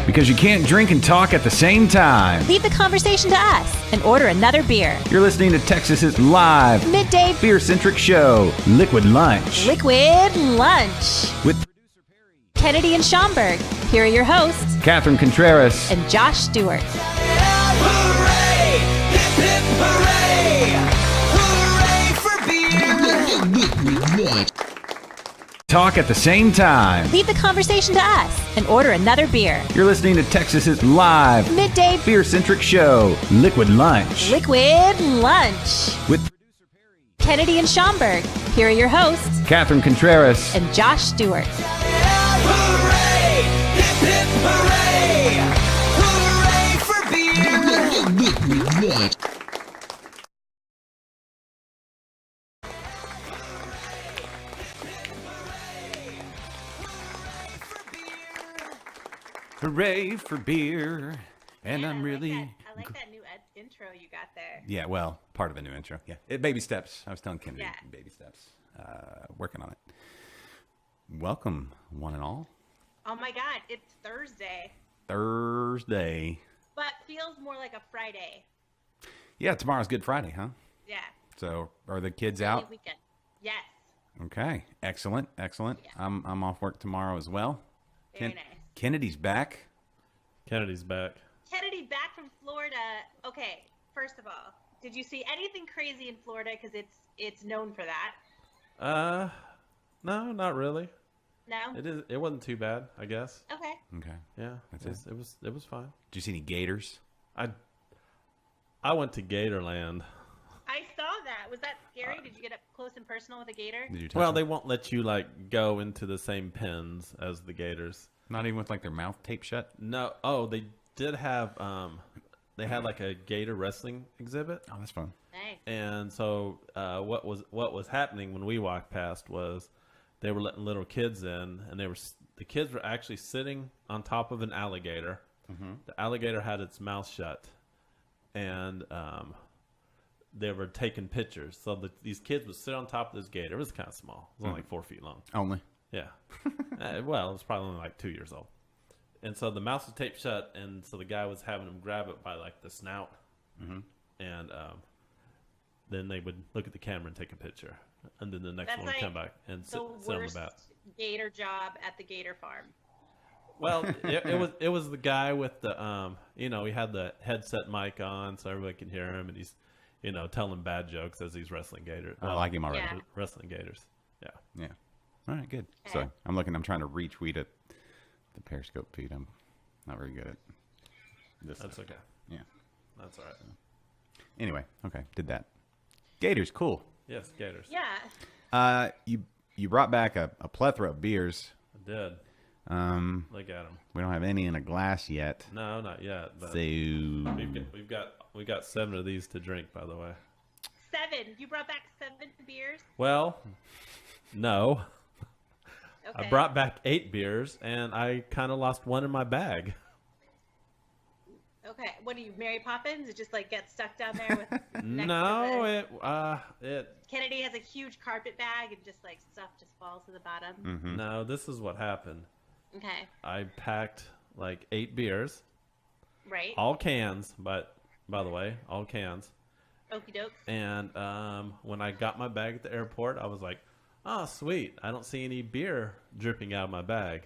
Because you can't drink and talk at the same time. Leave the conversation to us and order another beer. You're listening to Texas's live Midday beer-centric show, Liquid Lunch. Liquid Lunch. With producer Perry, Kennedy and Schaumburg. Here are your hosts, Catherine Contreras, and Josh Stewart. Hooray! Hip hip hooray! Hooray for beer! talk at the same time. Leave the conversation to us and order another beer. You're listening to Texas's live Midday beer-centric show, Liquid Lunch. Liquid Lunch. With producer Perry, Kennedy and Schaumburg. Here are your hosts, Catherine Contreras, and Josh Stewart. Hooray! Hip hip hooray! Hooray for beer! hooray for beer. And I'm really... I like that new intro you got there. Yeah, well, part of the new intro. Yeah, baby steps. I was telling Kennedy, Yeah. baby steps. Working on it. Welcome, one and all. Oh my God, it's Thursday, Thursday. but feels more like a Friday. Yeah, tomorrow's Good Friday, huh? Yeah. So, are the kids Early out? Weekend. Yes. Okay, excellent, excellent. Yeah. I'm off work tomorrow as well. Very nice. Kennedy's back. Kennedy's back. Kennedy back from Florida. Okay, first of all, did you see anything crazy in Florida? Because it's known for that. No, not really. No. It wasn't too bad, I guess. Okay. Okay. Yeah, That's it was fine. Did you see any gators? I went to Gatorland. I saw that. Was that scary? Did you get up close and personal with a gator? Did you touch Well, them? they won't let you like go into the same pens as the gators. Not even with like their mouth taped shut? No. Oh, they did have they had like a gator wrestling exhibit. Oh, that's fun. Nice. And so what was happening when we walked past was they were letting little kids in, and the kids were actually sitting on top of an alligator. Mm-hmm. The alligator had its mouth shut, and they were taking pictures. So these kids would sit on top of this gator. It was kind of small. It was only like 4 feet long. Only. Yeah. Well, it was probably only like 2 years old. And so the mouth was taped shut, and so the guy was having him grab it by like the snout, and then they would look at the camera and take a picture, and then the next That's one would like come back and sit The on the worst bat. gator job at the gator farm. Well, it was the guy with the he had the headset mic on so everybody can hear him, and he's telling bad jokes as he's wrestling gators. I like him already. Yeah. Wrestling gators. Yeah. Yeah. All right, good. Okay. So I'm trying to retweet it. The Periscope feed. I'm not very good at this. That's stuff. okay. Yeah. That's all right. Anyway, okay, did that. Gators, cool. Yes, gators. Yeah. You brought back a plethora of beers. I did. Look at them. We don't have any in a glass yet. No, not yet. But So we've got 7 of these to drink, by the way. 7. You brought back 7 beers? Well, no. Okay. I brought back 8 beers, and I kind of lost one in my bag. Okay. What are you, Mary Poppins? It just like gets stuck down there with next No, to the... it Kennedy has a huge carpet bag and just like stuff just falls to the bottom. no. This is what happened. Okay. I packed like 8 beers, Right. all cans, but by the way, all cans. Okie dokes. And when I got my bag at the airport, I was like, "Oh, sweet! I don't see any beer dripping out of my bag."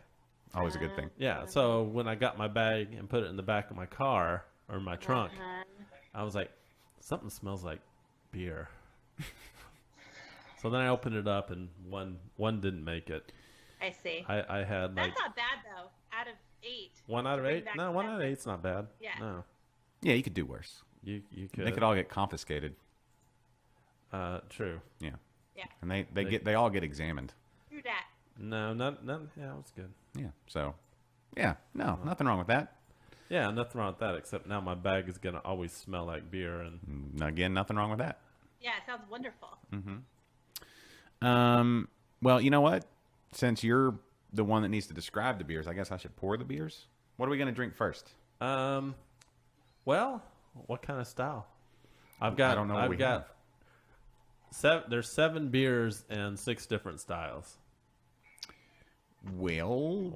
always a good thing. Yeah. So when I got my bag and put it in the back of my car or my trunk, Uh-huh. I was like, something smells like beer. So then I opened it up, and one didn't make it. I see. I had like That's not bad though. Out of 8. 1 out of bring 8. back No, 1 out of 7. 8's not bad. Yeah. No, Yeah, you could do worse. you could. They could all get confiscated. True. Yeah. Yeah. And they all get examined. Do that. No, none. Yeah, it was good. Yeah. So, yeah, no, nothing wrong with that. Yeah, nothing wrong with that. Except now my bag is gonna always smell like beer, and Again, nothing wrong with that. Yeah, it sounds wonderful. Well, you know what? Since you're the one that needs to describe the beers, I guess I should pour the beers. What are we going to drink first? well, what kind of style? I don't know what we have. There's 7 beers and 6 different styles. Well,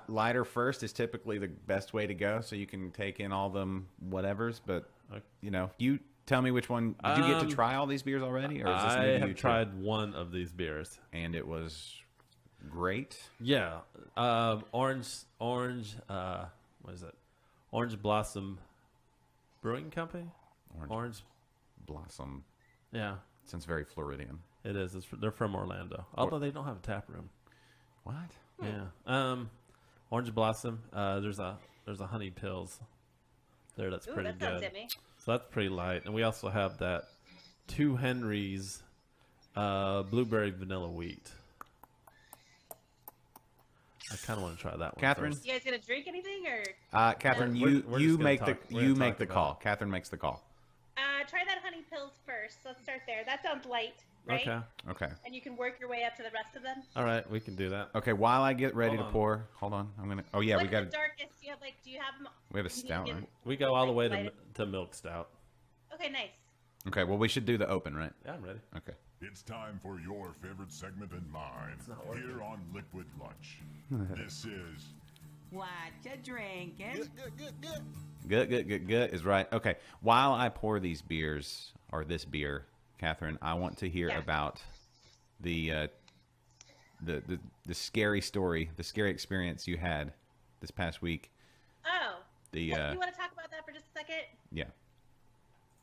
lighter first is typically the best way to go, so you can take in all them whatevers. But you tell me which one. Did you get to try all these beers already, or is this I new to have you too? tried one of these beers. And it was great. Yeah, orange. What is it? Orange Blossom Brewing Company. Orange. Blossom. Yeah, Sounds very Floridian. it is. They're from Orlando, although they don't have a tap room. What? Yeah. Orange Blossom. There's a Honey Pills there that's Ooh, pretty that sounds good. yummy. So that's pretty light, and we also have that 2 Henry's blueberry vanilla wheat. I kind of want to try that one. Catherine? first. You guys gonna drink anything or? Catherine, We're you just you gonna make talk- we're the gonna you make talk the about call. it. Catherine makes the call. Try that honey pills first. Let's start there. That sounds light, right? Okay. Okay. And you can work your way up to the rest of them. All right, we can do that. Okay. While I get ready Hold to on. pour, hold on. I'm gonna. Oh yeah, we What's got. the darkest? Do you have them? We have a you need stout, to- right? We go all the way Light to milk stout. Okay, nice. Okay. Well, we should do the open, right? Yeah, I'm ready. Okay. It's time for your favorite segment and mine here on Liquid Lunch. This is What you drinking? Good is right. Okay. While I pour these beers or this beer, Catherine, I want to hear Yeah. about the scary story, the scary experience you had this past week. Oh. The You want to talk about that for just a second? yeah.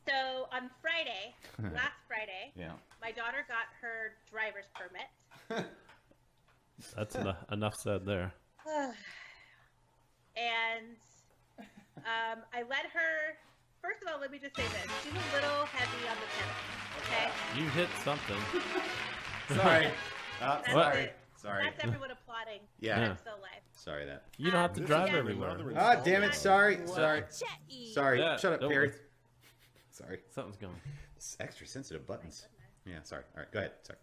So on Friday, last Friday, Yeah. my daughter got her driver's permit. That's enough said there. And I let her. First of all, let me just say this: she's a little heavy on the pedal. Okay. You hit something. Sorry. That's What? it. Sorry. That's everyone applauding. Yeah. Yeah. I'm so live. Sorry that. You don't have to drive yeah. everywhere. Ah, damn it. Sorry. Sorry. Sorry. Yeah, Shut up, don't Perry. worry. Sorry. Something's going. It's extra sensitive buttons. Yeah. Sorry. All right. Go ahead. Sorry.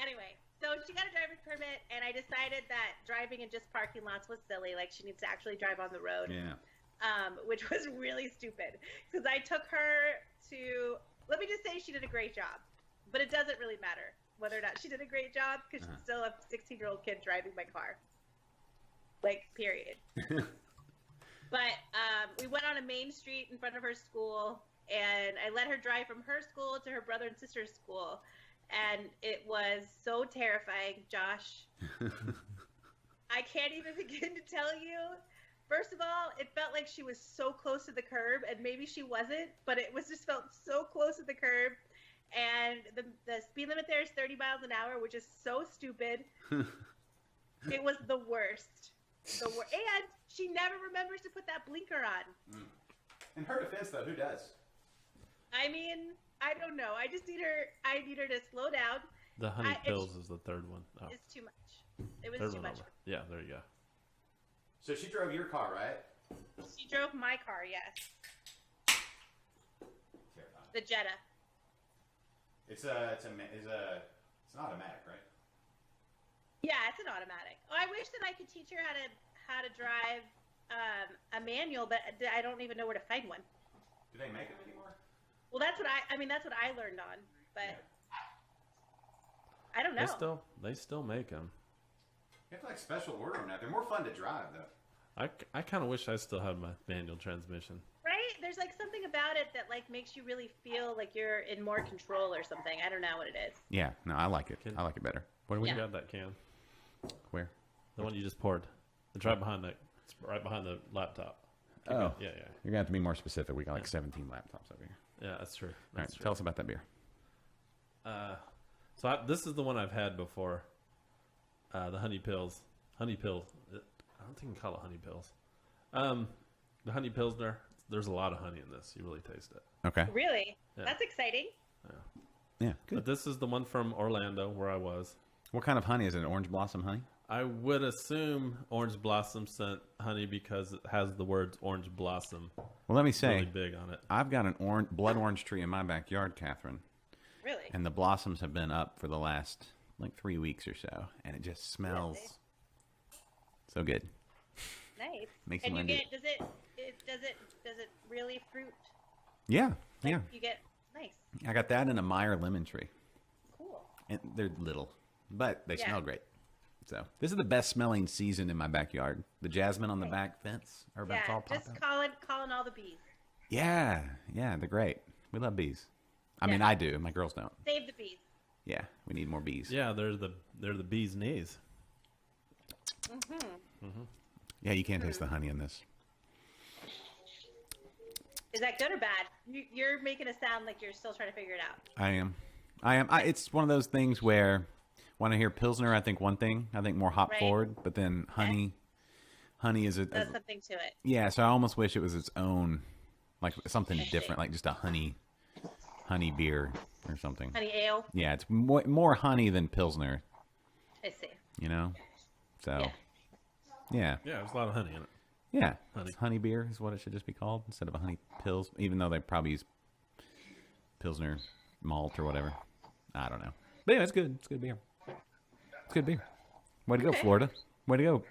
Anyway, so she got a driver's permit, and I decided that driving in just parking lots was silly. Like, she needs to actually drive on the road. Yeah. Which was really stupid because I took her to. Let me just say she did a great job, but it doesn't really matter whether or not she did a great job because she's still a 16-year-old kid driving my car. Like, period. But we went on a main street in front of her school, and I let her drive from her school to her brother and sister's school, and it was so terrifying, Josh. I can't even begin to tell you. First of all, it felt like she was so close to the curb, and maybe she wasn't, but it was just felt so close to the curb. And the speed limit there is 30 miles an hour, which is so stupid. It was the worst. And she never remembers to put that blinker on. In her defense, though, who does? I mean, I don't know. I need her to slow down. The Honey it's- Pills is the third one. Oh, It's too much. It was third too one much. over. Yeah, there you go. So she drove your car, right? She drove my car, yes. The Jetta. It's it's an automatic, right? Yeah, it's an automatic. Oh, I wish that I could teach her how to drive a manual, but I don't even know where to find one. Do they make them anymore? Well, that's what that's what I learned on, but I don't know. They still make them. You have to like special order them now. They're more fun to drive though. I kind of wish I still had my manual transmission. Right? There's like something about it that like makes you really feel like you're in more control or something. I don't know what it is. Yeah, no, I like it. I like it better. What do we Yeah. Grab that can. Where? The one you just poured. It's right behind it's right behind the laptop. Keep Oh. going. Yeah. You're gonna have to be more specific. We got like 17 laptops over here. Yeah, that's true. All right, That's tell us about that beer. So this is the one I've had before. The Honey Pills. Honey Pill. I don't think you can call it Honey Pills. The Honey Pilsner. There's a lot of honey in this. You really taste it. Okay. Really? Yeah. That's exciting. Yeah, good. But this is the one from Orlando where I was. What kind of honey is it? Orange blossom honey? I would assume Orange Blossom sent honey because it has the words Orange Blossom Well, let me say, really big on it. I've got an blood orange tree in my backyard, Catherine, Really? and the blossoms have been up for the last like 3 weeks or so, and it just smells Really? so good. Nice. Makes and you you wanna get does it really fruit? Yeah, Like, yeah. You get nice. I got that and a Meyer lemon tree, Cool. and they're little. but they Yeah. smell great. So this is the best smelling season in my backyard. The jasmine on the back fence are about to all Yeah, pop just out. calling all the bees. Yeah, they're great. We love bees. I mean, Yeah. I do. My girls don't. Save the bees. Yeah, we need more bees. Yeah, they're the bee's knees. Yeah, you can't taste the honey in this. Is that good or bad? You're making it sound like you're still trying to figure it out. I am. It's one of those things where when I hear Pilsner, I think one thing. I think more hop Right. forward, but then honey is There's something to it. yeah. So I almost wish it was its own, like something different, like just a honey beer or something. Honey ale. Yeah, it's more honey than Pilsner, I see. you know? So, Yeah. yeah. Yeah, there's a lot of honey in it. Yeah. Honey. It's honey beer is what it should just be called instead of a honey pills, even though they probably use Pilsner malt or whatever. I don't know. But anyway, it's good. It's good beer. It's good beer. Way to go, Okay. Florida. Way to go,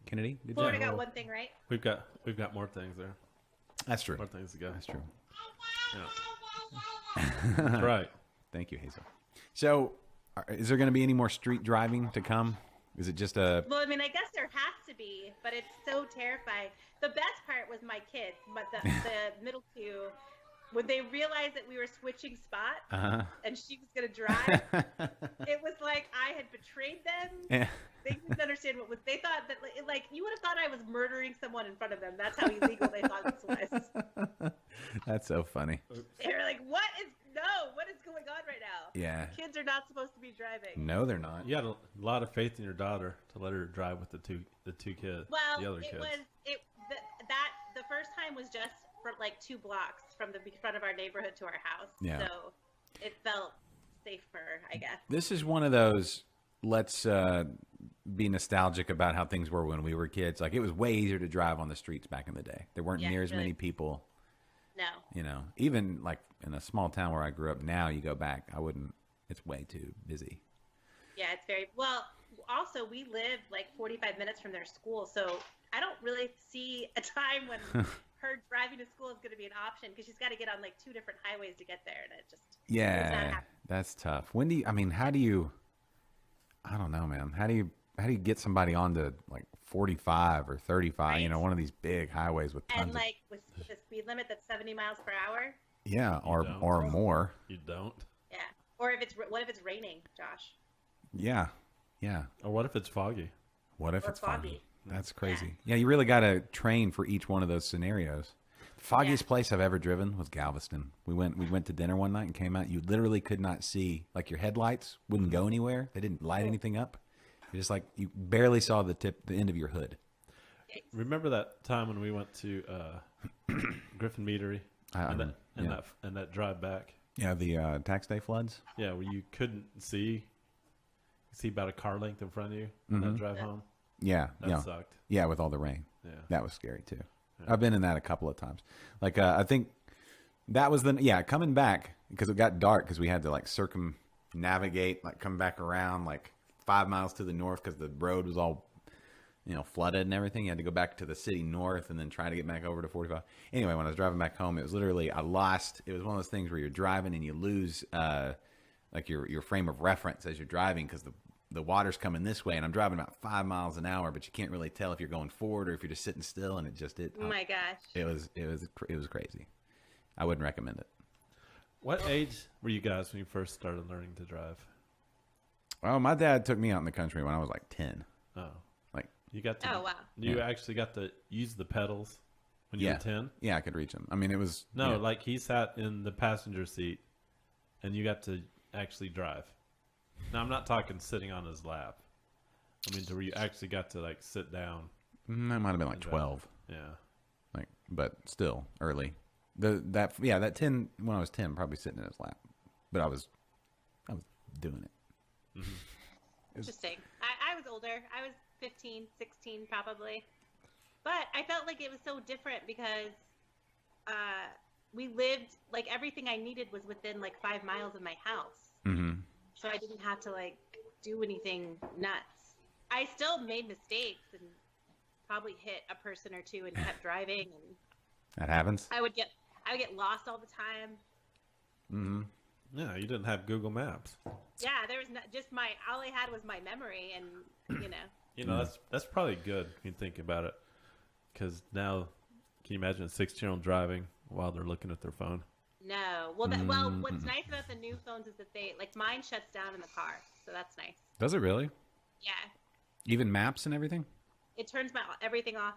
Kennedy. Good Florida job. got one thing right. We've got more things there. That's true. More things to go. That's true. Yeah. That's right. Thank you, Hazel. So, is there going to be any more street driving to come? Is it just a... Well, I mean, I guess there has to be, but it's so terrifying. The best part was my kids, but the middle two, when they realized that we were switching spots Uh-huh. and she was going to drive, it was like I had betrayed them. Yeah. They didn't understand what was. They thought that, like, you would have thought I was murdering someone in front of them. That's how illegal they thought this was. That's so funny. They were like, what is going on right now? Yeah. Kids are not supposed to be driving. No, they're not. You had a lot of faith in your daughter to let her drive with the two kids. Well, the other it kids. was the first time was just for like 2 blocks from the front of our neighborhood to our house. Yeah. So it felt safer, I guess. This is one of those, let's be nostalgic about how things were when we were kids. Like, it was way easier to drive on the streets back in the day. There weren't Yeah, near as really. many people. No. You know, even like in a small town where I grew up now, you go back, it's way too busy. Yeah, it's very well. Also, we live like 45 minutes from their school, so I don't really see a time when her driving to school is going to be an option because she's got to get on like 2 different highways to get there, and it just it's not Yeah, happening. that's tough. I don't know, man. How do you get somebody onto like 45 or 35, you know, Right. one of these big highways with tons And of, like with the speed limit that's 70 miles per hour. yeah, or don't. more. You don't. Yeah. Or what if it's raining, Josh? Yeah. Yeah. Or what if it's foggy? What if Or it's foggy? foggy. That's crazy. Yeah, you really got to train for each one of those scenarios. The foggiest Yeah. place I've ever driven was Galveston. We went to dinner one night and came out. You literally could not see, like, your headlights wouldn't go anywhere. They didn't light anything up. You just like you barely saw the end of your hood. Remember that time when we went to Griffin Meadery and yeah. that drive back? Yeah, the tax day floods. Yeah, where you couldn't see about a car length in front of you on that drive home. Yeah, That yeah, sucked. yeah, with all the rain. Yeah. That was scary too. I've been in that a couple of times. Like I think that was coming back because it got dark because we had to like circumnavigate, like come back around like 5 miles to the north because the road was all, you know, flooded and everything. You had to go back to the city north and then try to get back over to 45. Anyway, when I was driving back home, it was literally I lost. It was one of those things where you're driving and you lose like your frame of reference as you're driving because the water's coming this way and I'm driving about 5 miles an hour, but you can't really tell if you're going forward or if you're just sitting still. And Oh my gosh. it was crazy. I wouldn't recommend it. What age were you guys when you first started learning to drive? Oh, my dad took me out in the country when I was like 10. Oh, Like, you got to. Oh, wow. You actually got to use the pedals when you yeah, were 10? yeah, I could reach them. I mean, it was No, yeah. like he sat in the passenger seat, and you got to actually drive. Now I'm not talking sitting on his lap. I mean, to where you actually got to like sit down. That might have been like and drive. 12. Yeah. Like, but still early. That 10 when I was 10, probably sitting in his lap, but I was doing it. Interesting. I was older. I was 15, 16 probably. But I felt like it was so different because we lived, like everything I needed was within like 5 miles of my house. Mm-hmm. So I didn't have to like do anything nuts. I still made mistakes and probably hit a person or two and kept driving, and That happens. I would get lost all the time. Mm-hmm. Yeah, you didn't have Google Maps. Yeah, there was just all I had was my memory, and you know. You know, that's probably good if you think about it. Because now, can you imagine a 16-year-old driving while they're looking at their phone? No. Well, what's nice about the new phones is that mine shuts down in the car, so that's nice. Does it really? Yeah. Even maps and everything? It turns everything off.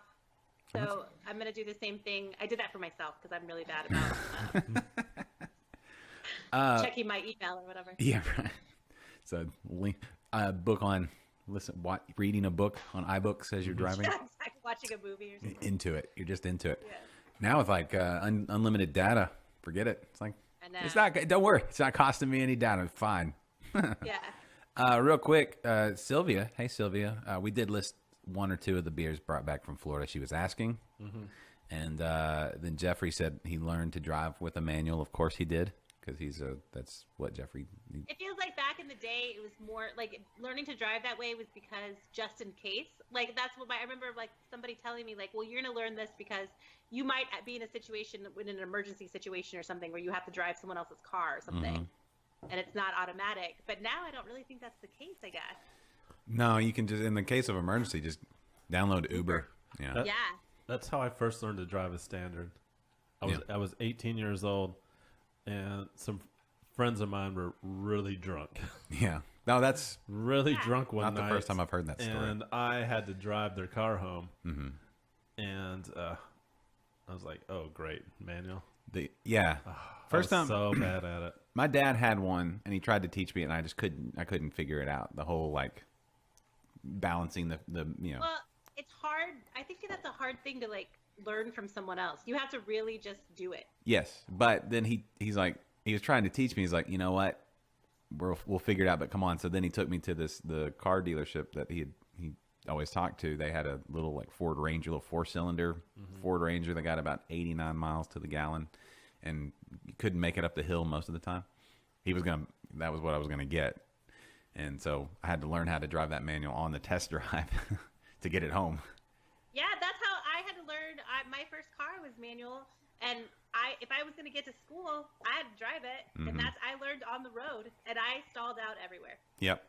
So I'm gonna do the same thing. I did that for myself because I'm really bad about checking my email or whatever. Yeah, right. So, book on reading a book on iBooks as you're driving. Yeah, exactly. Watching a movie or something. Into it. You're just into it. Yeah. Now with like unlimited data, forget it. It's like I know. it's not. Don't worry. It's not costing me any data. It's fine. Yeah. Real quick, Sylvia. Hey, Sylvia. We did list one or two of the beers brought back from Florida. She was asking, and then Jeffrey said he learned to drive with a manual. Of course, he did because that's what Jeffrey. It feels like back in the day, it was more like learning to drive that way was because just in case. Like that's what I remember. Like somebody telling me, like, well, you're gonna learn this because you might be in a situation, in an emergency situation or something, where you have to drive someone else's car or something, and it's not automatic. But now I don't really think that's the case. I guess. No, you can just in the case of emergency, just download Uber. Yeah. Yeah. That's how I first learned to drive a standard. I was 18 years old, and some friends of mine were really drunk. Yeah. No, that's Really drunk one not night. the first time I've heard that story. And I had to drive their car home. And I was like, oh, great, manual. First I time, was so bad at it. my dad had one, and he tried to teach me, and I just couldn't figure it out. The whole like balancing the Well, it's hard. I think that's a hard thing to learn from someone else. You have to really just do it. Yes, but then he's like he was trying to teach me. He's like, you know what, we'll figure it out. But come on. So then he took me to the car dealership that he always talked to. They had a little like Ford Ranger, little 4-cylinder Ford Ranger that got about 89 miles to the gallon, and you couldn't make it up the hill most of the time. That was what I was gonna get, and so I had to learn how to drive that manual on the test drive to get it home. Yeah, that's how I had to learn. My first car was manual, and if I was going to get to school, I had to drive it, and I learned on the road, and I stalled out everywhere. Yep.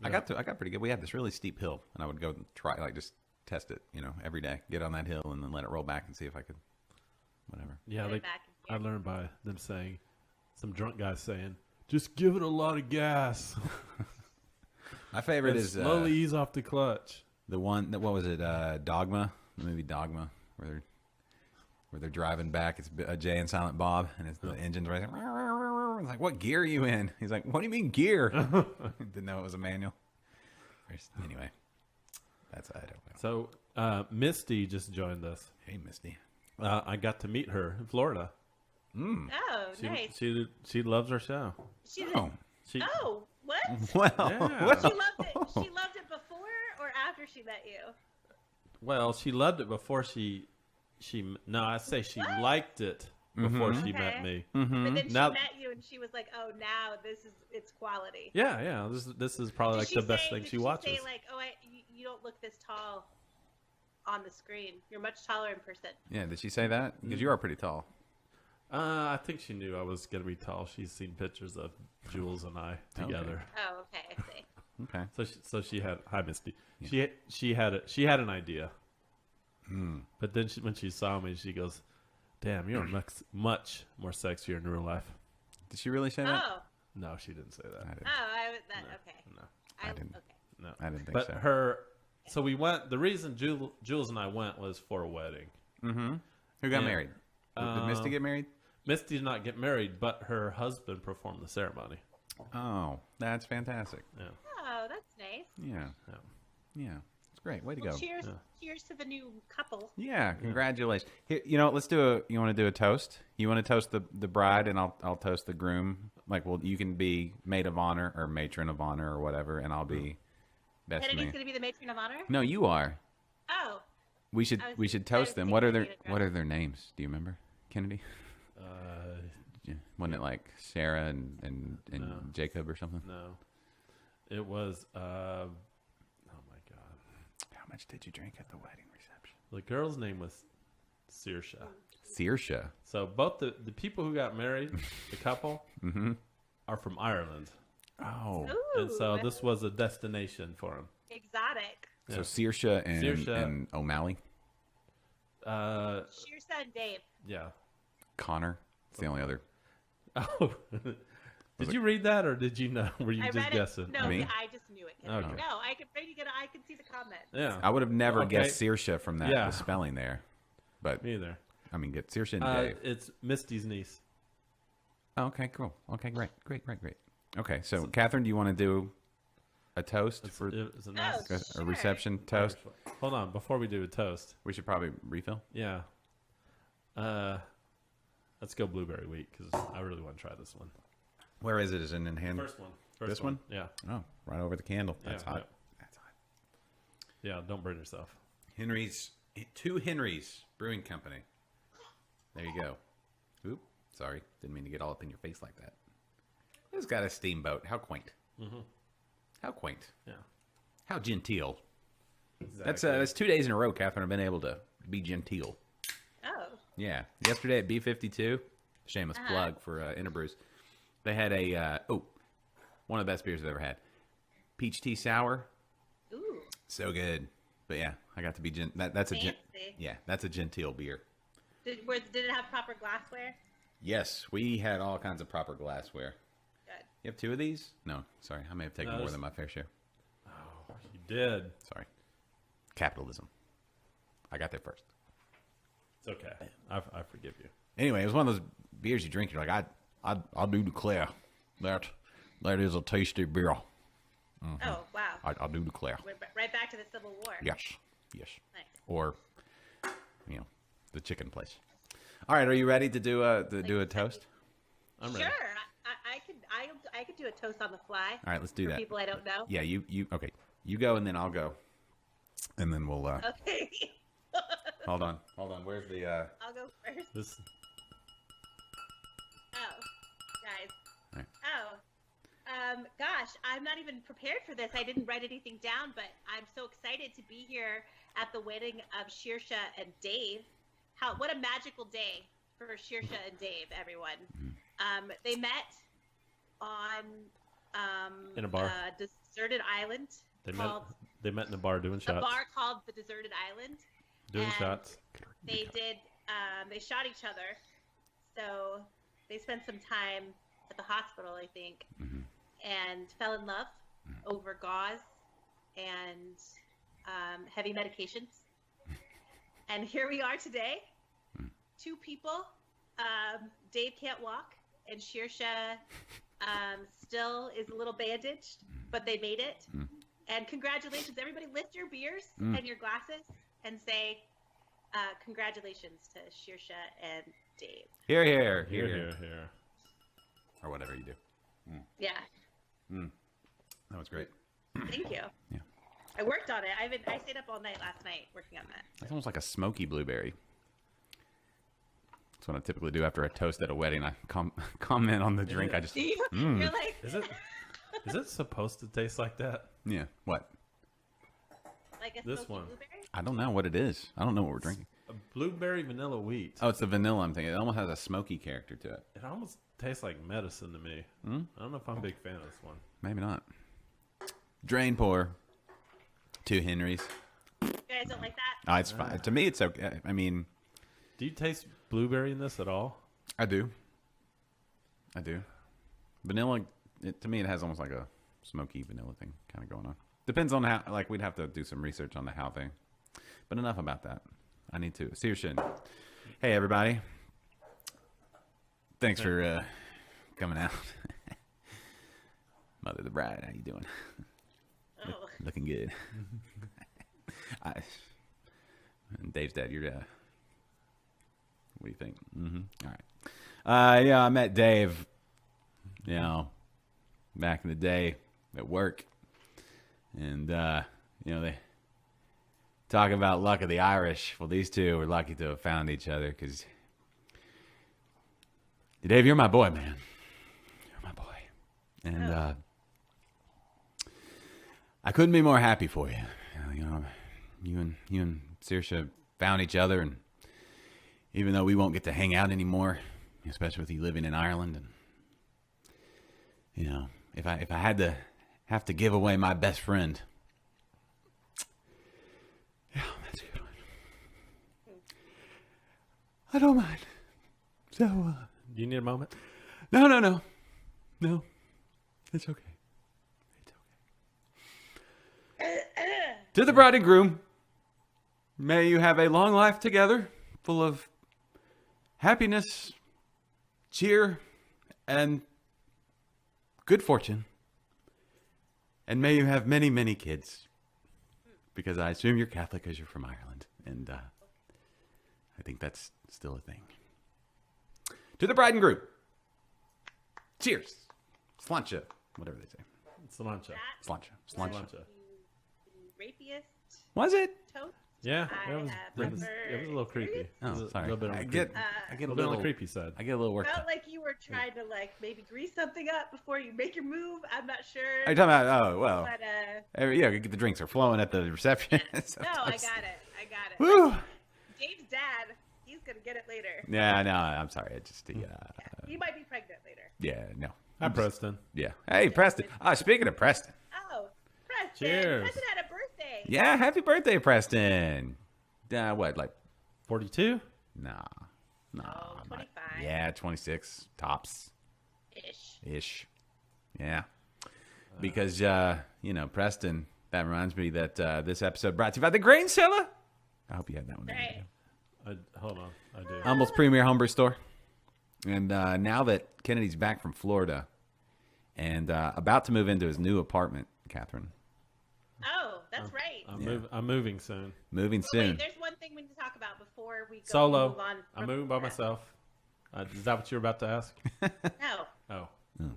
I got pretty good. We had this really steep hill, and I would go try just test it, every day. Get on that hill and then let it roll back and see if I could, whatever. Yeah, Put it back in I gear. learned by them saying, some drunk guy saying, just give it a lot of gas. My favorite And is slowly ease off the clutch. the one that what was it? Dogma, the movie Dogma, where they're driving back. It's Jay and Silent Bob, and the engine's right there. It's like, what gear are you in? He's like, what do you mean gear? Didn't know it was a manual. Anyway, I don't know. So Misty just joined us. Hey, Misty. I got to meet her in Florida. Oh, She, nice. she loves our show. She did- Oh, She, Oh, what? well. Yeah. She loved it. She loved it before or after she met you? Well, she loved it before she I say she liked it before she met Okay. me. But then she Now- met you, and she was like, "Oh, now it's quality." Yeah. This is probably like the best thing she watches. Did she say like, "Oh, you don't look this tall on the screen. You're much taller in person." Yeah, did she say that? Because you are pretty tall. I think she knew I was gonna be tall. She's seen pictures of Jules and I together. Oh, okay, I see. Okay. So she had hi Misty. She had an idea. But then when she saw me, she goes, "Damn, you're much more sexier in real life." Did she really say that? Oh, No, she didn't say that. I didn't. okay. No. I didn't. Okay. No. I didn't think But so. so we went. The reason Jules and I went was for a wedding. Who got Yeah. married? Did Misty get married? Misty did not get married, but her husband performed the ceremony. Oh, that's fantastic. Yeah. Oh, that's nice. Yeah. Yeah. Yeah. It's great. Way to Well, go. cheers! Cheers to the new couple. Yeah, congratulations. Here, you want to do a toast? You want to toast the bride, and I'll toast the groom. Like, well, you can be maid of honor or matron of honor or whatever, and I'll be best Kennedy's man. going to be the matron of honor. No, you are. Oh, We should I was- we should I was toast them. thinking What are you their needed What are their names? Do you remember, Kennedy? Uh, Yeah. Wasn't it like Sarah and No. Jacob or something? no, it was. Oh my god, How much did you drink at the wedding reception? the girl's name was Saoirse. Saoirse. So both the people who got married, the couple, are from Ireland. Oh. Ooh, And so this was a destination for them. exotic. So Saoirse and, Saoirse. and O'Malley. Shearsa and Dave. Yeah. Connor. It's the only other. Oh. Did you read that or did you know? Were you I just read guessing? it. No, Me? I just knew it. Okay. No, I can I can see the comment. Yeah. I would have never Okay. guessed Saoirse from that Yeah. the spelling there. But Me either. I mean, get Saoirse and Dave. It's Misty's niece. Oh, okay, cool. Okay, great. Okay, so Catherine, do you want to do a toast for It's a nice. Oh, a sure. reception toast? Hold on, before we do a toast. We should probably refill. Yeah. Let's go blueberry wheat because I really want to try this one. Where is it? Is it in hand? First one. This one? Yeah. Oh, right over the candle. That's Yeah, hot. yeah. That's hot. Yeah. Don't burn yourself. Two Henry's Brewing Company. There you go. Oop, sorry. Didn't mean to get all up in your face like that. It's got a steamboat. How quaint. How quaint. Yeah. How genteel. Exactly. That's 2 days in a row, Catherine. I've been able to be genteel. Oh. Yeah. Yesterday at B52, shameless plug for Interbrews, they had one of the best beers I've ever had. Peach tea sour. Ooh. So good. But yeah, I got to be that's a Fancy. that's a genteel beer. Did it have proper glassware? Yes, we had all kinds of proper glassware. Good. You have two of these? No, sorry. I may have taken No, more there's- than my fair share. You did. Sorry. Capitalism. I got there first. It's okay. I forgive you. Anyway, it was one of those beers you drink. You're like, I do declare that is a tasty beer. Oh, wow. I do declare. We're right back to the Civil War. Yes. Nice. Or, the chicken place. All right, are you ready to do a toast? I'm ready. Sure. I could do a toast on the fly. All right, let's do for that. people I don't know. Yeah, you okay. You go and then I'll go, and then we'll. Okay. Hold on. Where's the? I'll go first. This. Oh, guys. Right. Gosh, I'm not even prepared for this. I didn't write anything down, but I'm so excited to be here at the wedding of Saoirse and Dave. What a magical day for Saoirse and Dave, everyone. They met on In a bar. a deserted island called They met in a bar doing a shots. bar called the Deserted Island. Doing and shots. They did. They shot each other, so they spent some time at the hospital, I think, and fell in love over gauze and heavy medications. And here we are today, two people. Dave can't walk, and Saoirse still is a little bandaged, but they made it. And congratulations, everybody! Lift your beers and your glasses and say congratulations to Saoirse and Dave. Here, here, Here, here, here, here. or whatever you do. Yeah, That was great. thank you. Yeah. I worked on it. I stayed up all night last night working on that. It's almost like a smoky blueberry. That's what I typically do after a toast at a wedding. I comment on the drink. I just Do you? You're like, Is it supposed to taste like that? yeah. What? like a This smoky one. blueberry? I don't know what it is. I don't know what we're drinking. A blueberry vanilla wheat. Oh, it's the vanilla. I'm thinking. It almost has a smoky character to it. It almost tastes like medicine to me. I don't know if I'm a big fan of this one. Maybe not. Drain pour. 2 Henrys. You guys don't like that? It's fine. To me, it's okay. I mean, Do you taste blueberry in this at all? I do. Vanilla. To me, it has almost like a smoky vanilla thing kind of going on. Depends on how. Like we'd have to do some research on the how thing. But enough about that. I need to. Seriously. Hey everybody. Thanks for coming out. Mother of the bride, how you doing? Oh, Looking good. And Dave's dad, your dad. What do you think? All right. Yeah, I met Dave, back in the day at work. And, they talk about luck of the Irish. Well, these two were lucky to have found each other because, Dave, you're my boy, man. You're my boy. And, I couldn't be more happy for you. You and Saoirse found each other, and even though we won't get to hang out anymore, especially with you living in Ireland, and if I had to have to give away my best friend, yeah, that's a good one. I don't mind. So, Do you need a moment? no, it's okay. To the bride and groom, may you have a long life together, full of happiness, cheer, and good fortune. And may you have many, many kids. Because I assume you're Catholic because you're from Ireland. And I think that's still a thing. To the bride and groom. Cheers. Sláinte. Whatever they say. Cilantro. Sláinte. Cilantro. Rapiest Was it? toast. Yeah, I it was a little creepy. Oh, It was a sorry. little bit on I the get creepy- a a little bit on little the creepy side. I get a little worked Felt up. like you were trying to maybe grease something up before you make your move. I'm not sure. Are you talking about? Oh well. But Yeah, the drinks are flowing at the reception. no, I Sometimes- got it. Woo. Dave's dad, he's gonna get it later. Yeah, no, I'm sorry. It just You might be pregnant later. yeah, no. Hi, Preston. Yeah. Hey, Preston. Speaking of Preston. Oh, Preston! Cheers. Preston had a birthday. Yeah, happy birthday, Preston. What, like 42? nah. Oh, 25. Yeah, 26 tops ish. Yeah. Because Preston, that reminds me that this episode brought to you by the Grain Cellar. I hope you had that one. Right. Hold on. I do. Humble's premier homebrew store. And now that Kennedy's back from Florida and about to move into his new apartment, Catherine. Oh, that's right. I'm moving soon. Moving Wait, soon. there's one thing we need to talk about before we go Solo. move on. I'm moving by myself. Is that what you were about to ask? No, Oh.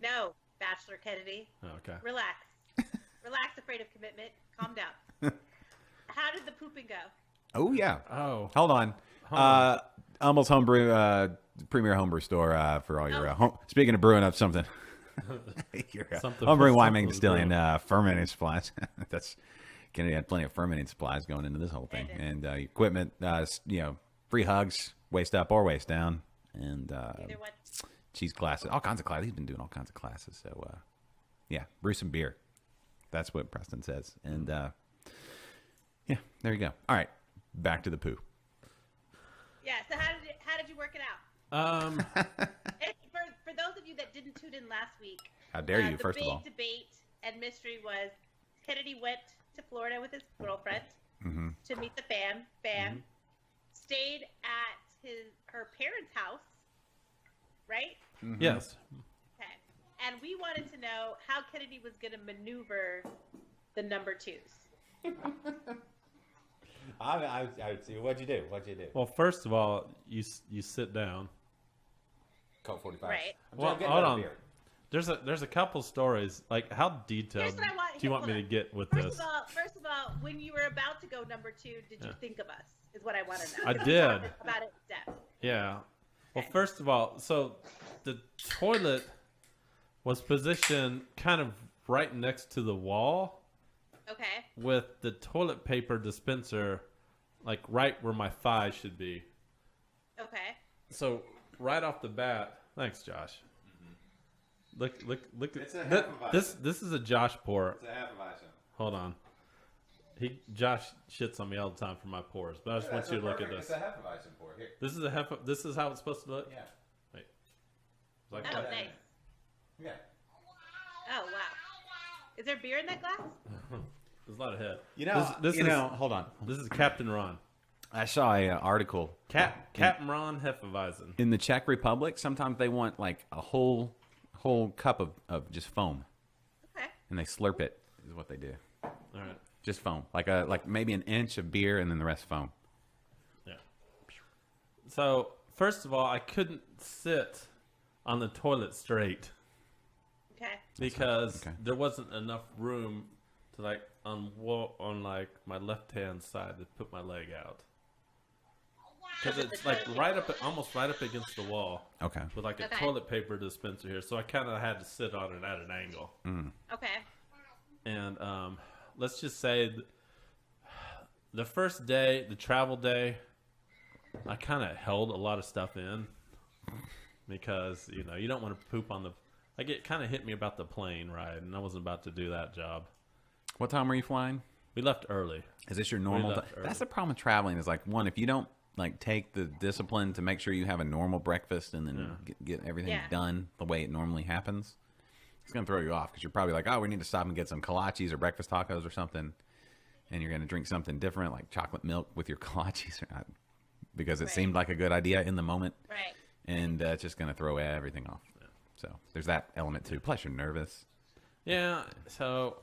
no, Bachelor Kennedy. Oh, okay. Relax. Relax, afraid of commitment. Calm down. How did the pooping go? Oh, yeah. Oh. Hold on. Humble's homebrew, premier homebrew store for all your. Speaking of brewing up something, your Something homebrewing, for winemaking, something distilling, brewing. fermenting supplies. That's Kennedy had plenty of fermenting supplies going into this whole thing, and equipment. Free hugs, waist up or waist down, and Either one. cheese classes, all kinds of classes. He's been doing all kinds of classes. So, yeah, brew some beer. That's what Preston says, and yeah, there you go. All right, back to the poo. Yeah. So how did you work it out? Um. And for those of you that didn't tune in last week, How dare you? the First of big all, debate and mystery was Kennedy went to Florida with his girlfriend to meet the fam, stayed at her parents' house, right? Yes. Okay. And we wanted to know how Kennedy was going to maneuver the number twos. I would see. What'd you do? Well, first of all, you sit down. Colt 45. Right. Well, hold on. There's a couple stories. Like, how detailed Here's what I want. do you want me hold to on. get with First this? First of all, when you were about to go number two, did you think of us? Is what I want to know. I Because we did. talked about it in depth. Yeah. Well, first of all, so the toilet was positioned kind of right next to the wall Okay. with the toilet paper dispenser like right where my thigh should be. Okay. So right off the bat, thanks, Josh. Look! It's a Th- half of ice. this is a Josh pour. It's a half of ice. Hold on. Josh shits on me all the time for my pores, but I just want you to look at this. It's a half of ice and pour. Here. This is a half. This is how it's supposed to look. Yeah. Wait. Like Oh, that. nice. Yeah. Oh, wow. Is there beer in that glass? There's a lot of head. This hold on. This is Captain Ron. I saw an article Captain Ron Hefeweizen. in the Czech Republic. Sometimes they want like a whole cup of just foam, Okay. and they slurp it. Is what they do. All right. Just foam, like maybe an inch of beer, and then the rest foam. Yeah. So first of all, I couldn't sit on the toilet straight Okay. because Okay. there wasn't enough room to like on like my left hand side to put my leg out. Because it's like almost right up against the wall Okay. with like a Okay. toilet paper dispenser here, so I kind of had to sit on it at an angle. Okay. And let's just say the first day, the travel day, I kind of held a lot of stuff in because you don't want to poop on the. Like it kind of hit me about the plane ride, and I wasn't about to do that job. What time were you flying? We left early. Is this your normal? left early. That's the problem with traveling. Is like one, if you don't like take the discipline to make sure you have a normal breakfast and then get everything Yeah. done the way it normally happens, it's gonna throw you off because you're probably like, oh, we need to stop and get some kolaches or breakfast tacos or something, and you're gonna drink something different like chocolate milk with your kolaches or not, because it Right. seemed like a good idea in the moment, Right. and it's just gonna throw everything off. So there's that element too. Plus you're nervous. Yeah. So,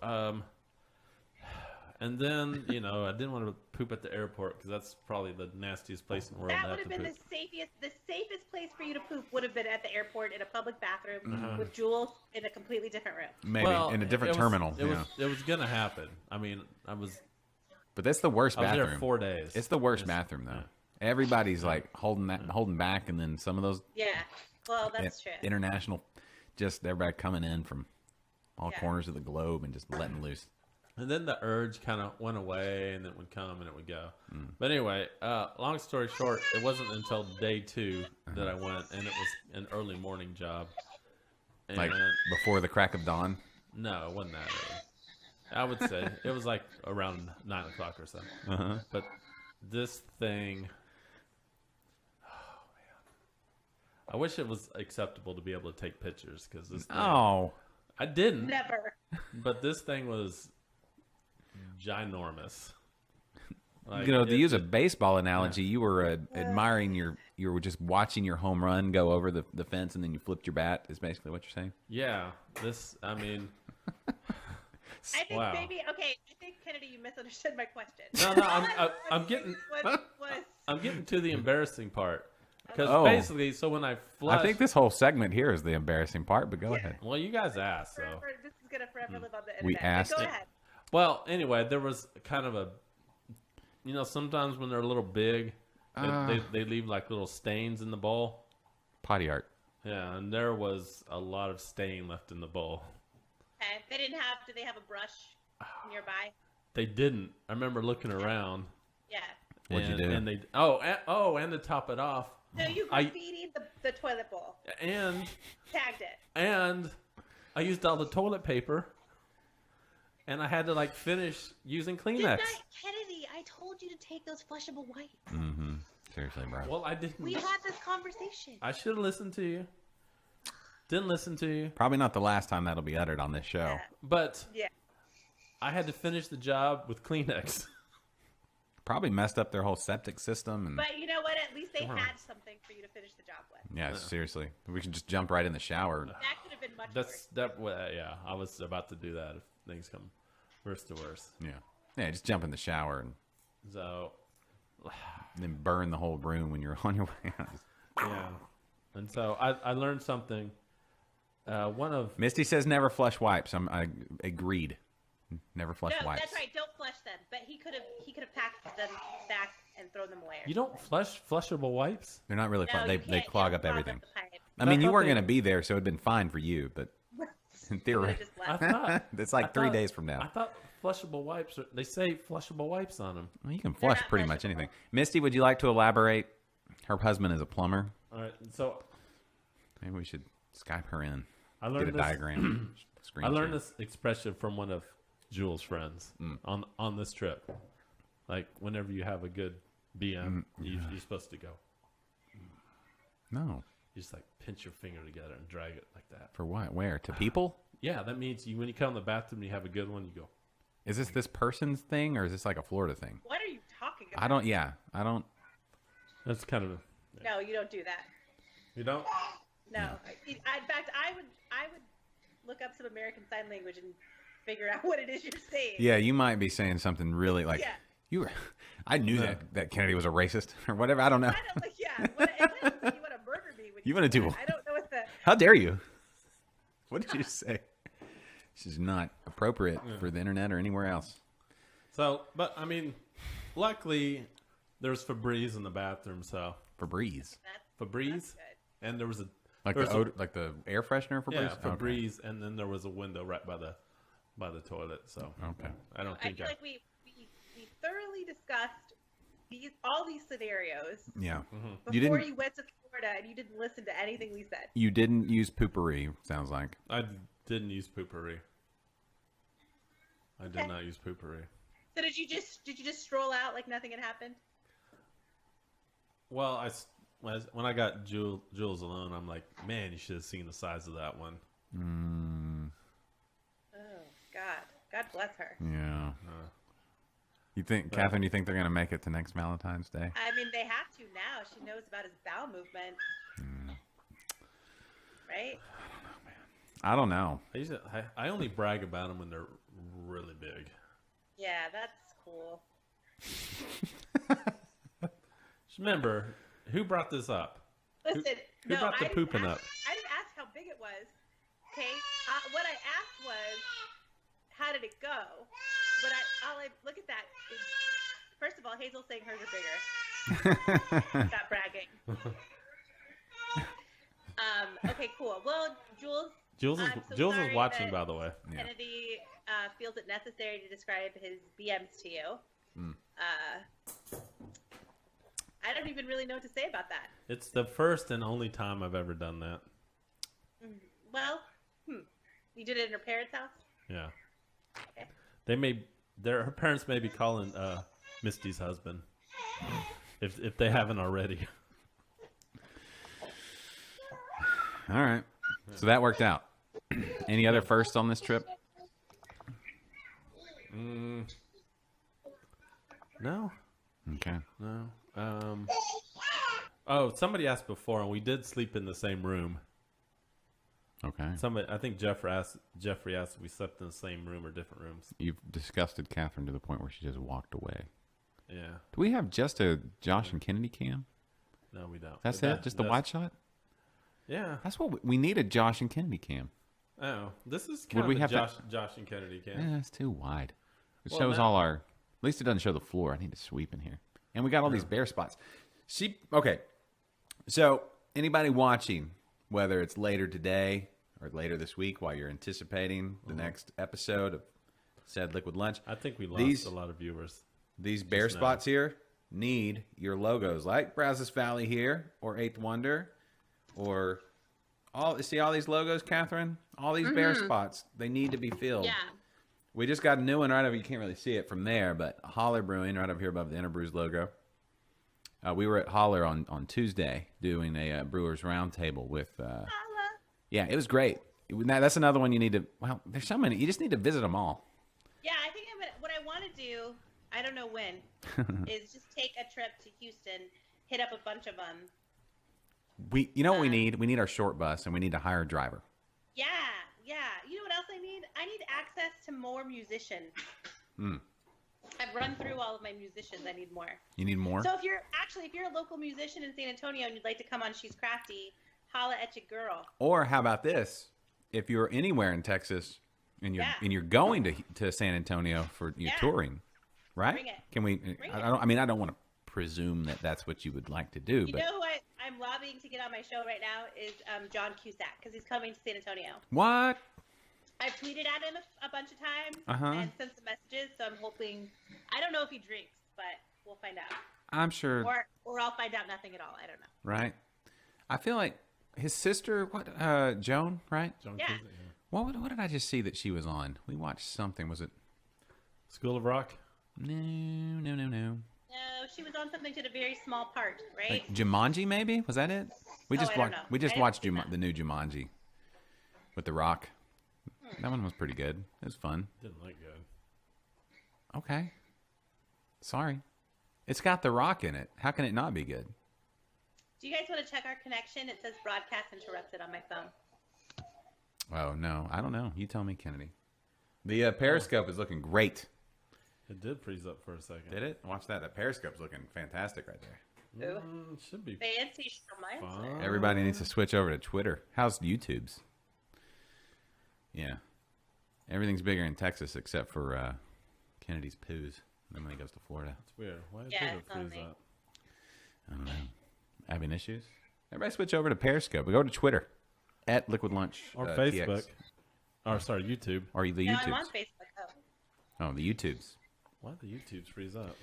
and then I didn't want to poop at the airport because that's probably the nastiest place in the world. That to would have have to been poop. the safest place for you to poop would have been at the airport in a public bathroom Mm-hmm. with Jules in a completely different room. Maybe in a different it was- terminal. It was gonna happen. I mean, I was But that's the worst I was bathroom. there 4 days. It's the worst bathroom though. Everybody's like holding back, and then some of those Yeah. Well, that's true. international, just everybody coming in from all Yeah. corners of the globe and just letting loose. And then the urge kind of went away, and it would come and it would go. Mm. But anyway, long story short, it wasn't until day 2 that I went, and it was an early morning job. And Like before the crack of dawn. no, it wasn't that early. I would say it was like around 9 o'clock or so. Uh-huh. But this thing, oh man, I wish it was acceptable to be able to take pictures because this. Thing, Oh, I didn't. Never. But this thing was ginormous. Like, to it- use a baseball analogy, you were admiring you were just watching your home run go over the fence, and then you flipped your bat. Is basically what you're saying. Yeah, this. I mean, I think wow. maybe okay. I think Kennedy, you misunderstood my question. No, I'm getting was I'm getting to the embarrassing part because Oh. basically, so when I flushed, I think this whole segment here is the embarrassing part. But go ahead. Well, you guys asked, so. forever, this is gonna forever live on the internet. We But asked Go it. ahead. Well, anyway, there was kind of a, sometimes when they're a little big, they leave like little stains in the bowl. Potty art. Yeah, and there was a lot of stain left in the bowl. Okay. They didn't have. Did they have a brush nearby? They didn't. I remember looking around. Yeah. What'd you and, do? And they and to top it off, So you I- graffitied the toilet bowl, and tagged it. I used all the toilet paper, and I had to like finish using Kleenex. Didn't I, Kennedy? I told you to take those flushable wipes. Mm-hmm. Seriously, bro. Well, I didn't. We had this conversation. I should have listened to you. Didn't listen to you, Probably not the last time that'll be uttered on this show. Yeah. but Yeah. I had to finish the job with Kleenex. Probably messed up their whole septic system. And But you know what? At least they had something for you to finish the job with. yeah, seriously, we can just jump right in the shower. That could have been much That's worse. yeah. I was about to do that if things come worse to worse. Yeah, just jump in the shower and So then burn the whole room when you're on your way out. yeah, and so I learned something. One of Misty says never flush wipes. I agreed. Never flush No, wipes. that's right. Don't flush them. But he could have packed them back and thrown them away. you don't flushable wipes. They're not really No, fun. you They can't- clog you up clog everything. the pipe. I mean, I you thought weren't they- going to be there, so it'd been fine for you. But in You would've theory, just I left. thought it's like I 3 thought- days from I now. thought flushable wipes. They say flushable wipes on them. Well, you can flush not pretty much flushable. anything. Misty, would you like to elaborate? Her husband is a plumber. All right, so Maybe we should Skype her in. I Get learned a this. diagram. Screen I learned share. this expression from one of Jules' friends on this trip. Like whenever you have a good BM, you're supposed to go. No. You just like pinch your finger together and drag it like that. For what? Where? To people? Yeah, that means when you come in the bathroom and you have a good one, you go. Is this person's thing or is this like a Florida thing? What are you talking about? I don't. That's kind of. No, you don't do that. You don't? No. In fact, I would look up some American Sign Language and figure out what it is you're saying. Yeah, you might be saying something really like Yeah. you were. I knew that Kennedy was a racist or whatever. I don't know. I don't like. Yeah. Unless you want to murder me. When You wanna say do that. what? I don't know what the. How dare you? What did you say? This is not appropriate for the internet or anywhere else. So, but I mean, luckily, there's Febreze in the bathroom. So Febreze, Febreze, That's good. and there was a like there the was a- odor, like the air freshener Febreze. yeah Okay. Febreze, and then there was a window right by the toilet. So Okay. I don't I think feel like we thoroughly discussed all these scenarios Yeah. before you went to Florida and you didn't listen to anything we said. You didn't use poopery, sounds like. I didn't use poopery. I did Okay. not use poopery. So did you just stroll out like nothing had happened? Well, when I got Jules alone, I'm like, man, you should have seen the size of that one. Oh God bless her. Yeah. You think, Catherine, you think they're going to make it to next Valentine's Day? I mean, they have to now. She knows about his bowel movement, right? I don't know. I only brag about them when they're really big. Yeah, that's cool. Just remember, who brought this up? Listen, who brought the I didn't pooping ask- up? I didn't ask how big it was. Okay, what I asked was, how did it go? But look at that. First of all, Hazel's saying hers are bigger. Stop bragging. Okay, cool. Well, Jules I'm so is sorry watching, that by the way. Yeah. Kennedy feels it necessary to describe his BMs to you. I don't even really know what to say about that. It's the first and only time I've ever done that. Well, you did it in her parents' house? Yeah. Okay. Her parents may be calling Misty's husband, if they haven't already. All right. So that worked out. Any other firsts on this trip? No. Okay. No. Oh, somebody asked before, and we did sleep in the same room. Okay. I think Jeffrey asked if we slept in the same room or different rooms. You've disgusted Catherine to the point where she just walked away. Yeah. Do we have just a Josh and Kennedy cam? No, we don't. That's But it? Just the wide shot? Yeah. That's what we need, a Josh and Kennedy cam. Oh, this is Would kind we of a have to- Josh and Kennedy cam. Yeah, it's too wide. It Well, shows now- all our. At least it doesn't show the floor. I need to sweep in here. And we got all these bare spots. Okay. So anybody watching, whether it's later today or later this week, while you're anticipating the next episode of said Liquid Lunch, I think we lost These- a lot of viewers. these bare now. spots here need your logos, like Brazos Valley here, or Eighth Wonder, or see all these logos, Catherine? All these bare spots, they need to be filled. Yeah. We just got a new one right over. You can't really see it from there, but Holler Brewing right over here above the Interbrews logo. We were at Holler on Tuesday doing a Brewers Roundtable with. Yeah, it was great. That's another one you need to. Well, there's so many. You just need to visit them all. Yeah, I think what I want to do, I don't know when, is just take a trip to Houston, hit up a bunch of them. You know what we need? We need our short bus, and we need to hire a driver. Yeah. You know what else I need? I need access to more musicians. I've run through all of my musicians. I need more. You need more. So if you're a local musician in San Antonio and you'd like to come on She's Crafty, holla at your girl. Or how about this? If you're anywhere in Texas and you're going to San Antonio for your touring, right? Bring it. Can we? Bring it. I don't want to presume that that's what you would like to do, You but know who I'm lobbying to get on my show right now is John Cusack, because he's coming to San Antonio. what? I've tweeted at him a bunch of times Uh-huh. and sent some messages, so I'm hoping. I don't know if he drinks, but we'll find out. I'm sure, Or I'll find out nothing at all. I don't know. right? I feel like his sister, Joan, right? John Yeah. Cusack, yeah. What did I just see that she was on? We watched something. Was it? School of Rock. No. No, she was on something to a very small part, right? Like Jumanji, maybe? Was that it? We Oh, just I don't watched. know. We just I didn't watched see that. the new Jumanji with The Rock. That one was pretty good. It was fun. Didn't look good. Okay. Sorry. It's got The Rock in it. How can it not be good? Do you guys want to check our connection? It says broadcast interrupted on my phone. Oh no, I don't know. You tell me, Kennedy. The Periscope is looking great. It did freeze up for a second. Did it? Watch that. That Periscope's looking fantastic right there. Should be Fancy schmancy. fine. Everybody needs to switch over to Twitter. How's YouTube's? Yeah. Everything's bigger in Texas except for Kennedy's poos. Then when he goes to Florida. It's weird. Why did Yeah, it it's on freeze me. up? I don't know. Having issues? Everybody switch over to Periscope. We go to Twitter at Liquid Lunch. Or TX. Facebook. Or, sorry, YouTube. Or the No, I'm YouTubes. on Facebook. Oh. Oh, the YouTubes. Why did the YouTubes freeze up?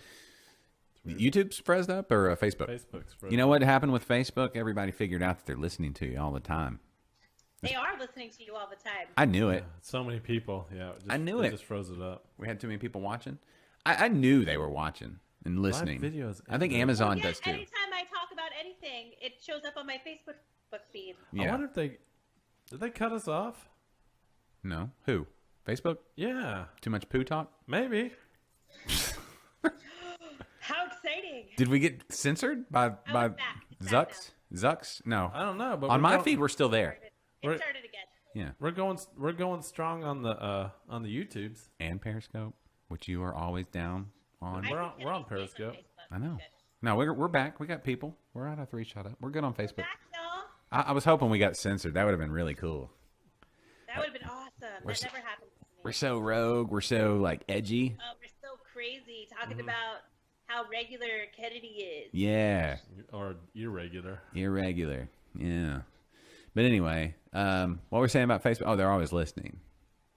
It's YouTube's froze up or Facebook? Facebook's frozen. You know what happened with Facebook? Everybody figured out that they're listening to you all the time. They are listening to you all the time. I knew it. So many people. Yeah. I knew it. Just froze it up. We had too many people watching. I knew they were watching and listening. videos I think everywhere. Amazon Yeah, does too. anytime I talk about anything, it shows up on my Facebook feed. I Yeah. wonder if did they cut us off? No. Who? Facebook? Yeah. Too much poo talk? Maybe. How exciting! Did we get censored by back. It's back Zucks? No. I don't know, but On we're my going- feed, we're still there. It We're- started again. Yeah. We're going strong on the YouTubes. And Periscope, which you are always down on. We're I on- think we're on it'll be safe Periscope. Facebook. I know. Good. No, we're back. We got people. We're at a 3 shot up. We're good on Facebook. Back, y'all. I was hoping we got censored. That would have been really cool. That would have been awesome. That never happened to me. We're so rogue. We're so like edgy. Oh, we're so crazy talking Mm-hmm. about how regular Kennedy is. Yeah. Or irregular. Irregular. Yeah. But anyway, what were we saying about Facebook? Oh, they're always listening.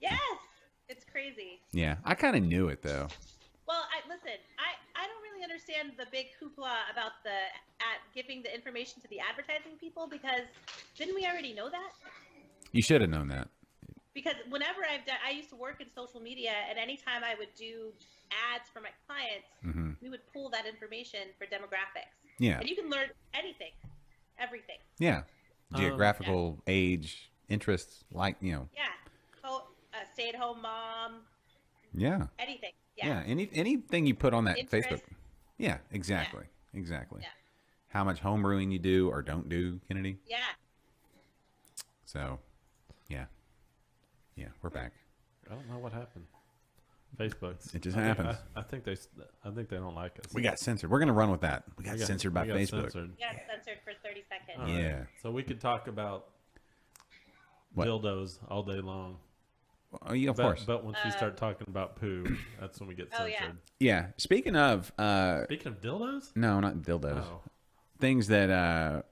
Yes, it's crazy. Yeah. I kind of knew it though. Well, listen. I don't really understand the big hoopla about giving the information to the advertising people because didn't we already know that? You should have known that. Because whenever I used to work in social media, and anytime I would do ads for my clients, we would pull that information for demographics. Yeah. And you can learn anything, everything. Yeah. Geographical, age, interests, like, you know. Yeah. Oh, a stay-at-home mom, Yeah. anything. Yeah. Yeah. Anything you put on that Interest. Facebook. Yeah, exactly. Exactly. Yeah. How much home brewing you do or don't do, Kennedy. Yeah. So, yeah. Yeah, we're back. I don't know what happened. Facebook's. It just I think- happens. I think they don't like us. We got censored. We're going to run with that. We got censored by we got Facebook. censored. You got censored for 30 seconds. All right. Yeah. So we could talk about What? dildos all day long. Oh, yeah, of course. But once we start talking about poo, that's when we get Oh, censored. yeah. Yeah. Speaking of, Speaking of dildos? no, not dildos. Oh. Things that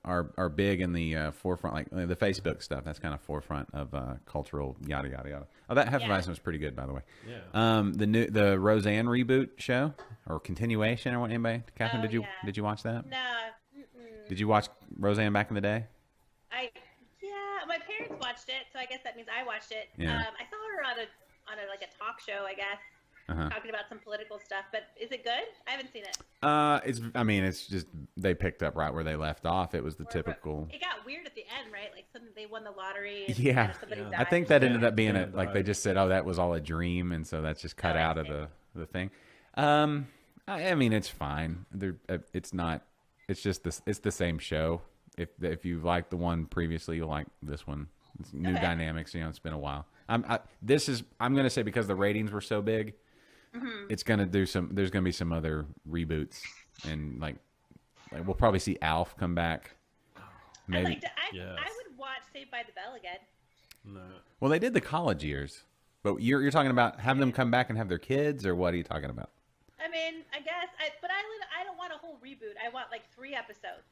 are big in the forefront, like the Facebook stuff. That's kind of forefront of cultural yada yada yada. Oh, that Hefeweizen was pretty good, by the way. Yeah. The Roseanne reboot show or continuation or what? Anybody? Catherine, Oh, did you yeah. watch that? No. Mm-mm. Did you watch Roseanne back in the day? Yeah, my parents watched it, so I guess that means I watched it. Yeah. I saw her on a like a talk show, I guess, Uh-huh. talking about some political stuff. But is it good? I haven't seen it. It's just they picked up right where they left off. It was the typical. It got weird at the end, right? Like they won the lottery. And Yeah, somebody Yeah. I died. think that ended Yeah, up being yeah, it. Like right. they just said, "Oh, that was all a dream," and so that's just cut Oh, I out of see. the thing. I mean, it's fine. It's not. It's just this. It's the same show. If you liked the one previously, you'll like this one. It's new Okay. dynamics. You know, it's been a while. I'm going to say because the ratings were so big, it's going to do some. There's going to be some other reboots, and like we'll probably see Alf come back. Maybe. Yes. I would watch Saved by the Bell again. No. Well, they did the college years, but you're talking about having them come back and have their kids, or what are you talking about? I mean, I guess, but I don't want a whole reboot. I want like 3 episodes,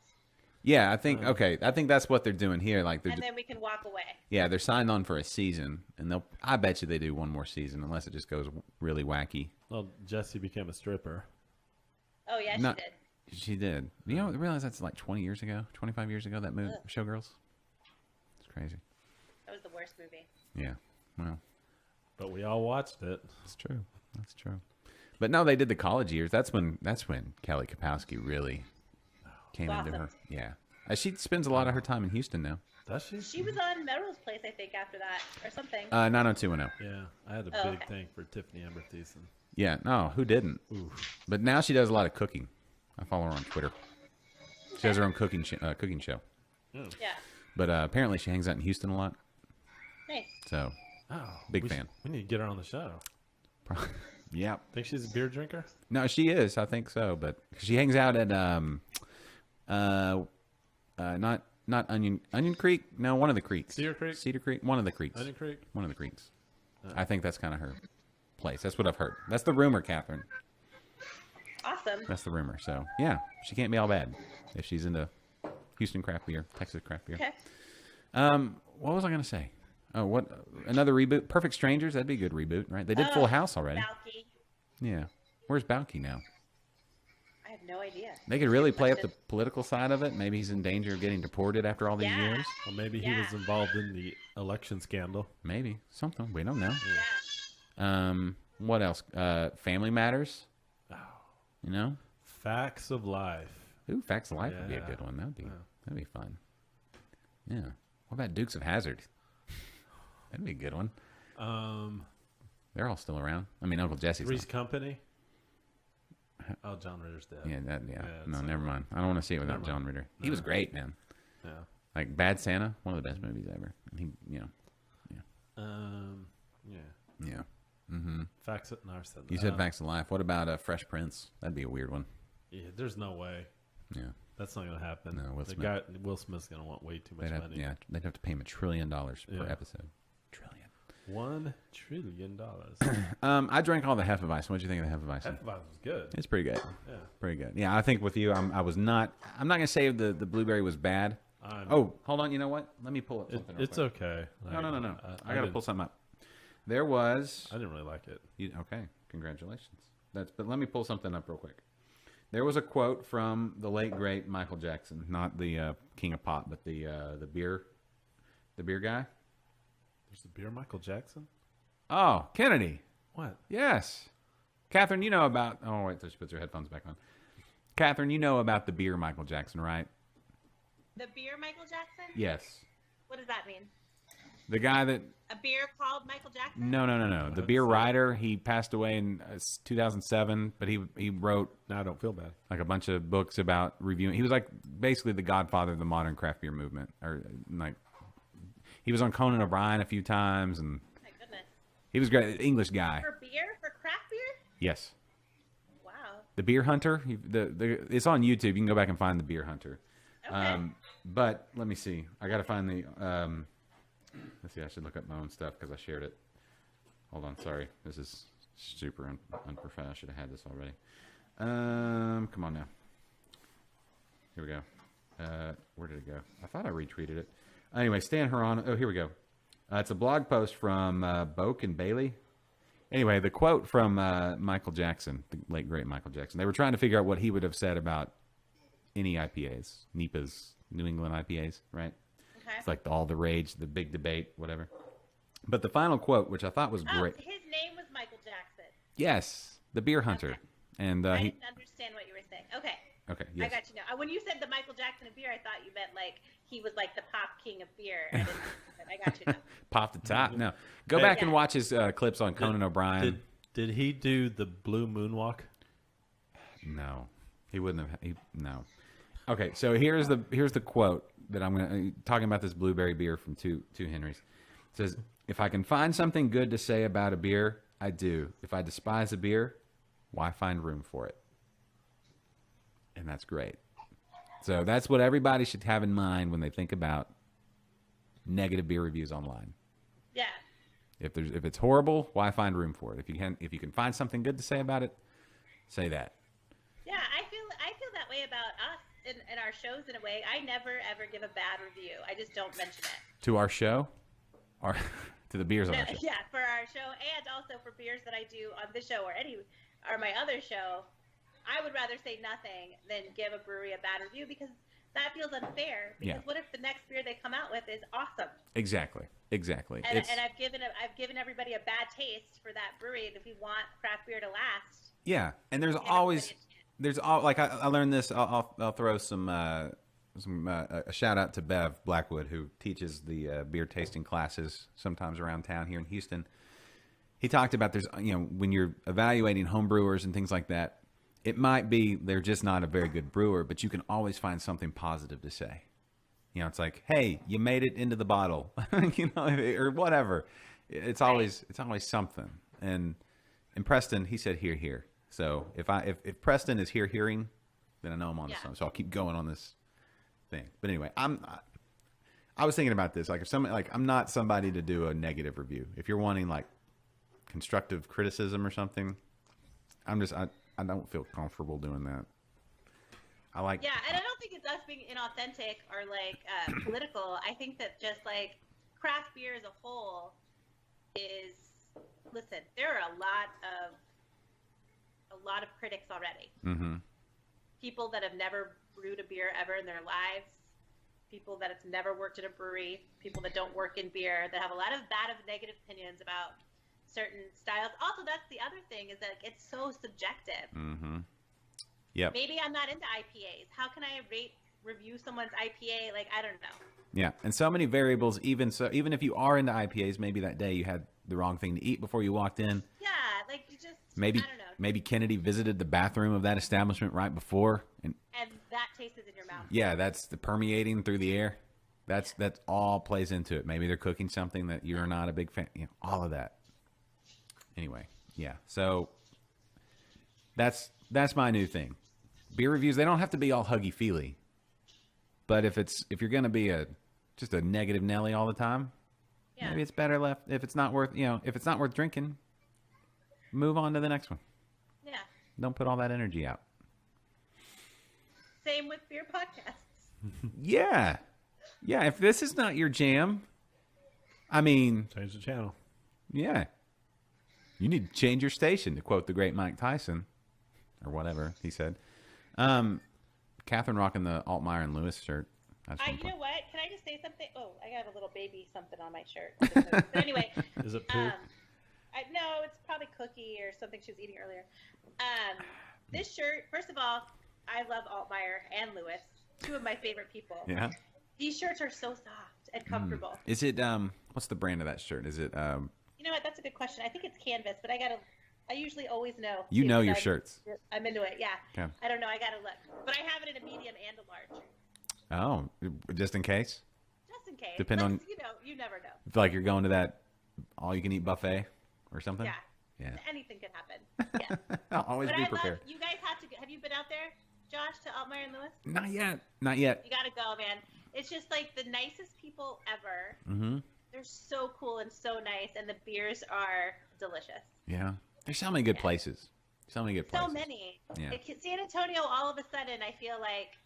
Yeah, I think I think that's what they're doing here. Like they're and then we can walk away. they're signed on for a season, and I bet you they do one more season unless it just goes really wacky. Well, Jessie became a stripper. Oh yeah, Not- she did. She did. You know, realize that's like 20 years ago, 25 years ago. That movie, Showgirls. It's crazy. That was the worst movie. Yeah. Well, But we all watched it. it's true. That's true. But no, they did the college years. That's when Kelly Kapowski really came into her. Blossomed. Yeah. She spends a lot of her time in Houston now. Does she? She was on Melrose Place, I think, after that or something. 90210. Yeah. I had a Oh, big okay. thing for Tiffany Amber Thiessen. Yeah, no, who didn't? But now she does a lot of cooking. I follow her on Twitter. She has her own cooking show. Yeah, But apparently she hangs out in Houston a lot. nice. So, Oh. Big we fan. We need to get her on the show. yeah. Think she's a beer drinker? No, she is. I think so. But she hangs out at not Onion Creek. No, one of the creeks. Cedar Creek? Cedar Creek. One of the creeks. Onion Creek? One of the creeks. I think that's kind of her place. That's what I've heard. That's the rumor, Catherine. Awesome. That's the rumor. So yeah, she can't be all bad if she's into Houston craft beer, Texas craft beer. Okay. What was I going to say? Oh, what another reboot? Perfect Strangers. That'd be a good reboot, right? They did Full House already. Balky. Yeah. Where's Balky now? I have no idea. They could really play up the political side of it. Maybe he's in danger of getting deported after all these Yeah. years. Well, maybe he was involved in the election scandal. Maybe something. We don't know. Yeah. What else? Family Matters. You know? Facts of life. Ooh, Facts of Life would be a Yeah. good one. That'd be fun. Yeah. What about Dukes of Hazzard? That'd be a good one. They're all still around. I mean, Uncle Jesse's. Three's not. Company. Oh, John Ritter's dead. Yeah, it's no, not- never mind. I don't want to see it without Never John mind. Ritter. He was great, man. Yeah. Like Bad Santa, one of the best movies ever. He, Yeah. yeah. Facts of no, I said that. You said Facts of Life. What about Fresh Prince? That'd be a weird one. Yeah, there's no way. Yeah. That's not gonna happen. No, Will the Smith. guy Will Smith's gonna want way too much money. They'd have to pay him $1 trillion per Yeah. episode. Trillion. $1 trillion. I drank all the Hefeweizen. What'd you think of the Hefeweizen? Hefeweizen was good. It's pretty good. Yeah. Pretty good. Yeah, I think with you, I'm not gonna say the blueberry was bad. Oh, hold on. You know what? Let me pull up something. real It's quick. okay. No. I gotta didn't- pull something up. There was. I didn't really like it. Okay, congratulations. But let me pull something up real quick. There was a quote from the late great Michael Jackson, not the King of Pop, but the beer guy. There's the beer Michael Jackson. Oh, Kennedy. What? Yes, Catherine. You know about. Oh wait, so she puts her headphones back on. Catherine, you know about the beer Michael Jackson, right? The beer Michael Jackson? Yes. What does that mean? The guy that. A beer called Michael Jackson? No. The beer writer. He passed away in 2007, but he wrote. Now I don't feel bad. Like a bunch of books about reviewing. He was like basically the godfather of the modern craft beer movement. Or like, he was on Conan O'Brien a few times, and My goodness. he was great. English guy. For beer? For craft beer? Yes. Wow. The Beer Hunter. It's on YouTube. You can go back and find the Beer Hunter. Okay. But let me see. I got to find the. Let's see. I should look up my own stuff because I shared it. Hold on. Sorry. This is super unprofessional. I should have had this already. Come on now. Here we go. Where did it go? I thought I retweeted it. Anyway, Stan Huron. Oh, here we go. It's a blog post from Boak and Bailey. Anyway, the quote from Michael Jackson, the late great Michael Jackson. They were trying to figure out what he would have said about any IPAs, NEPAs, New England IPAs, right? Okay. It's like all the rage, the big debate, whatever. But the final quote, which I thought was Oh, great. his name was Michael Jackson. Yes, the Beer Hunter. Okay. And I he. didn't understand what you were saying. Okay. Okay. I Yes. got you now. When you said the Michael Jackson of beer, I thought you meant like he was like the pop king of beer. I got you now. Pop the top. No, go Hey. back and watch his clips on Conan O'Brien. Did he do the blue moonwalk? No, he wouldn't have. No. Okay, so here's the quote that I'm going to talking about this blueberry beer from Two Henrys. It says, "If I can find something good to say about a beer, I do. If I despise a beer, why find room for it?" And that's great. So that's what everybody should have in mind when they think about negative beer reviews online. Yeah. If it's horrible, why find room for it? If you can find something good to say about it, say that. Yeah, I feel that way about us in our shows in a way. I never ever give a bad review. I just don't mention it. To our show, or to the beers on our show. Yeah, for our show and also for beers that I do on this show or my other show, I would rather say nothing than give a brewery a bad review because that feels unfair. Because Yeah. what if the next beer they come out with is awesome? Exactly. And I've given everybody a bad taste for that brewery. And if we want craft beer to last, yeah, and there's everybody always a chance. there's all like I learned this. I'll throw some a shout out to Bev Blackwood who teaches the beer tasting classes sometimes around town here in Houston. He talked about there's when you're evaluating home brewers and things like that, it might be they're just not a very good brewer, but you can always find something positive to say. It's like, hey, you made it into the bottle, or whatever. It's always something. And Preston, he said here. So if Preston is hearing, then I know I'm on to something. So I'll keep going on this thing. But anyway, I was thinking about this. Like if somebody, like I'm not somebody to do a negative review. If you're wanting like constructive criticism or something, I don't feel comfortable doing that. I like. Yeah, and I don't think it's us being inauthentic or like political. I think that just like craft beer as a whole is. Listen, there are a lot of critics already. Mm-hmm. people that have never brewed a beer ever in their lives, people that have never worked at a brewery, people that don't work in beer, that have a lot of bad of negative opinions about certain styles. Also, that's the other thing, is that it's so subjective. Mm-hmm. Yep. Maybe I'm not into IPAs. How can I review someone's IPA? Like, I don't know. Yeah, and so many variables. Even if you are into IPAs, maybe that day you had the wrong thing to eat before you walked in. Yeah, like you just Maybe I don't know. maybe Kennedy visited the bathroom of that establishment right before, and And that tastes in your mouth. yeah, that's the permeating through the air. That all plays into it. Maybe they're cooking something that you're not a big fan. You know, all of that. Anyway, yeah. So that's my new thing. Beer reviews, they don't have to be all huggy feely. But if you're gonna be just a negative Nelly all the time, Yeah. maybe it's better left. If it's not worth drinking, move on to the next one. Yeah. Don't put all that energy out. Same with beer podcasts. Yeah. Yeah, if this is not your jam, I mean, Change the channel. yeah. You need to change your station, to quote the great Mike Tyson, or whatever he said. Catherine rocking the Altmaier and Lewis shirt. I just wanna You point- know what? Can I just say something? Oh, I got a little baby something on my shirt. But anyway, Is it poop? no, it's probably cookie or something she was eating earlier. This shirt, first of all, I love Altmaier and Lewis, two of my favorite people. Yeah. These shirts are so soft and comfortable. Is it what's the brand of that shirt? Is it You know what? That's a good question. I think it's canvas, but I usually always know. you know your because shirts. I'm into it. Yeah. Okay. I don't know. I gotta look, but I have it in a medium and a large, Oh, just in case? just in case. Depend on- you never know. If like you're going to that all you can eat buffet or something? Yeah. Yeah. Anything could happen. Yeah. I'll always But be I prepared. love. You guys have you been out there, Josh, to Altmaier and Lewis? Not yet. Not yet. You gotta go, man. It's just like the nicest people ever. Mm-hmm. They're so cool and so nice, and the beers are delicious. Yeah. There's so many good places. So many good places. So many. Yeah. San Antonio, all of a sudden, I feel like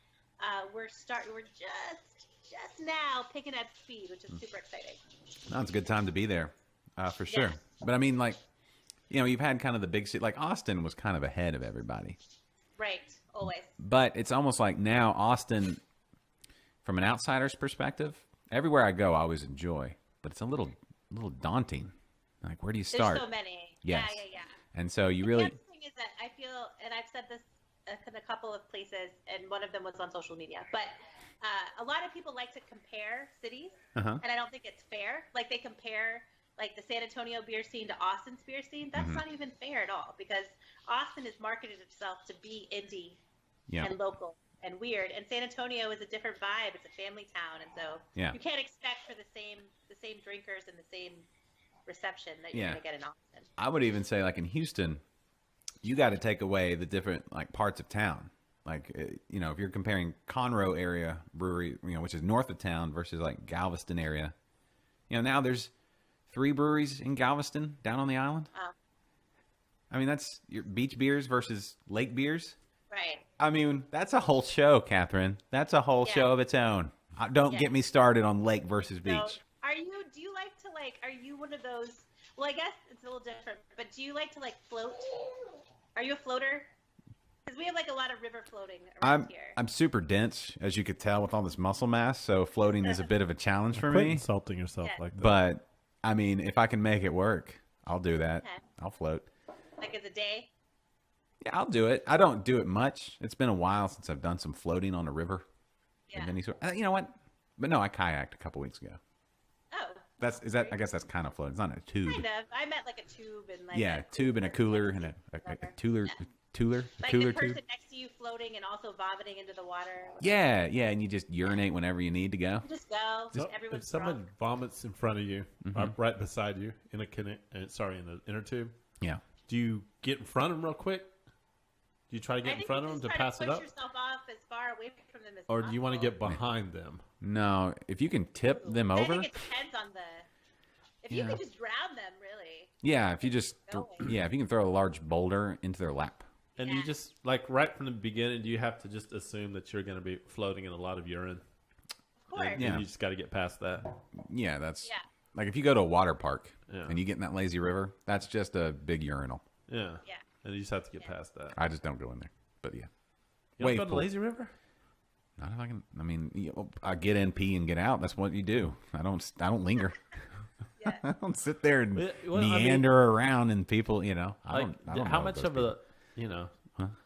we're just now picking up speed, which is super exciting. No, it's a good time to be there, for sure. Yeah. But I mean, like, you've had kind of the big city. Like Austin was kind of ahead of everybody. Right. Always. But it's almost like now Austin, from an outsider's perspective, everywhere I go, I always enjoy. But it's a little daunting. Like, where do you start? There's so many. Yes. Yeah. And so you The really, other thing is that I feel, and I've said this in a couple of places, and one of them was on social media, but a lot of people like to compare cities, Uh-huh. and I don't think it's fair. Like, they compare, like, the San Antonio beer scene to Austin's beer scene. That's Mm-hmm. not even fair at all, because Austin has marketed itself to be indie yeah. and local and weird, and San Antonio is a different vibe. It's a family town, and so Yeah. you can't expect for the same drinkers and the same reception that you're Yeah. going to get in Austin. I would even say, like in Houston, you got to take away the different like parts of town. Like, if you're comparing Conroe area brewery, which is north of town versus like Galveston area, now there's 3 breweries in Galveston down on the island. Oh. I mean, that's your beach beers versus lake beers. Right. I mean, that's a whole show, Catherine. That's a whole Yeah. show of its own. Don't Yeah. get me started on lake versus beach. So, do you like to are you one of those, well, I guess it's a little different, but do you like to float? Are you a floater? Because we have a lot of river floating around here. I'm super dense, as you could tell, with all this muscle mass. So floating is a bit of a challenge for Quit me. insulting yourself Yeah. like that. But I mean, if I can make it work, I'll do that. Okay. I'll float. As a day? Yeah, I'll do it. I don't do it much. It's been a while since I've done some floating on a river Yeah. of any sort. You know what? But no, I kayaked a couple weeks ago. Oh, I guess that's kind of floating. It's not a tube. kind of. I meant a tube and Yeah, a tube and a cooler and a Whatever. cooler, Yeah. cooler the person tube. next to you floating and also vomiting into the water. Yeah, and you just urinate whenever you need to go. You just go. So Everyone's if someone drunk. vomits in front of you, right beside you, in the inner tube, Yeah. do you get in front of them real quick? Do you try to I get in think front you of them just to try pass it push up? yourself off as far away from them as Or do you want to possible. get behind them? No, if you can tip them I over. think it depends on if you Yeah. could just drown them, really. Yeah, if you just Going. if you can throw a large boulder into their lap. And Yeah. you just, right from the beginning, do you have to just assume that you're going to be floating in a lot of urine? Of course. And Yeah. you just got to get past that. Yeah, that's Yeah. like if you go to a water park Yeah. and you get in that lazy river, that's just a big urinal. Yeah. Yeah. And you just have to get past that. I just don't go in there. But yeah. You don't go to full. Lazy River? Not if I can. I mean, I get in, pee, and get out. That's what you do. I don't linger. Yeah. I don't sit there and Well, I mean- meander around and people. You know, I Like, don't. how know much those of people. a, you know,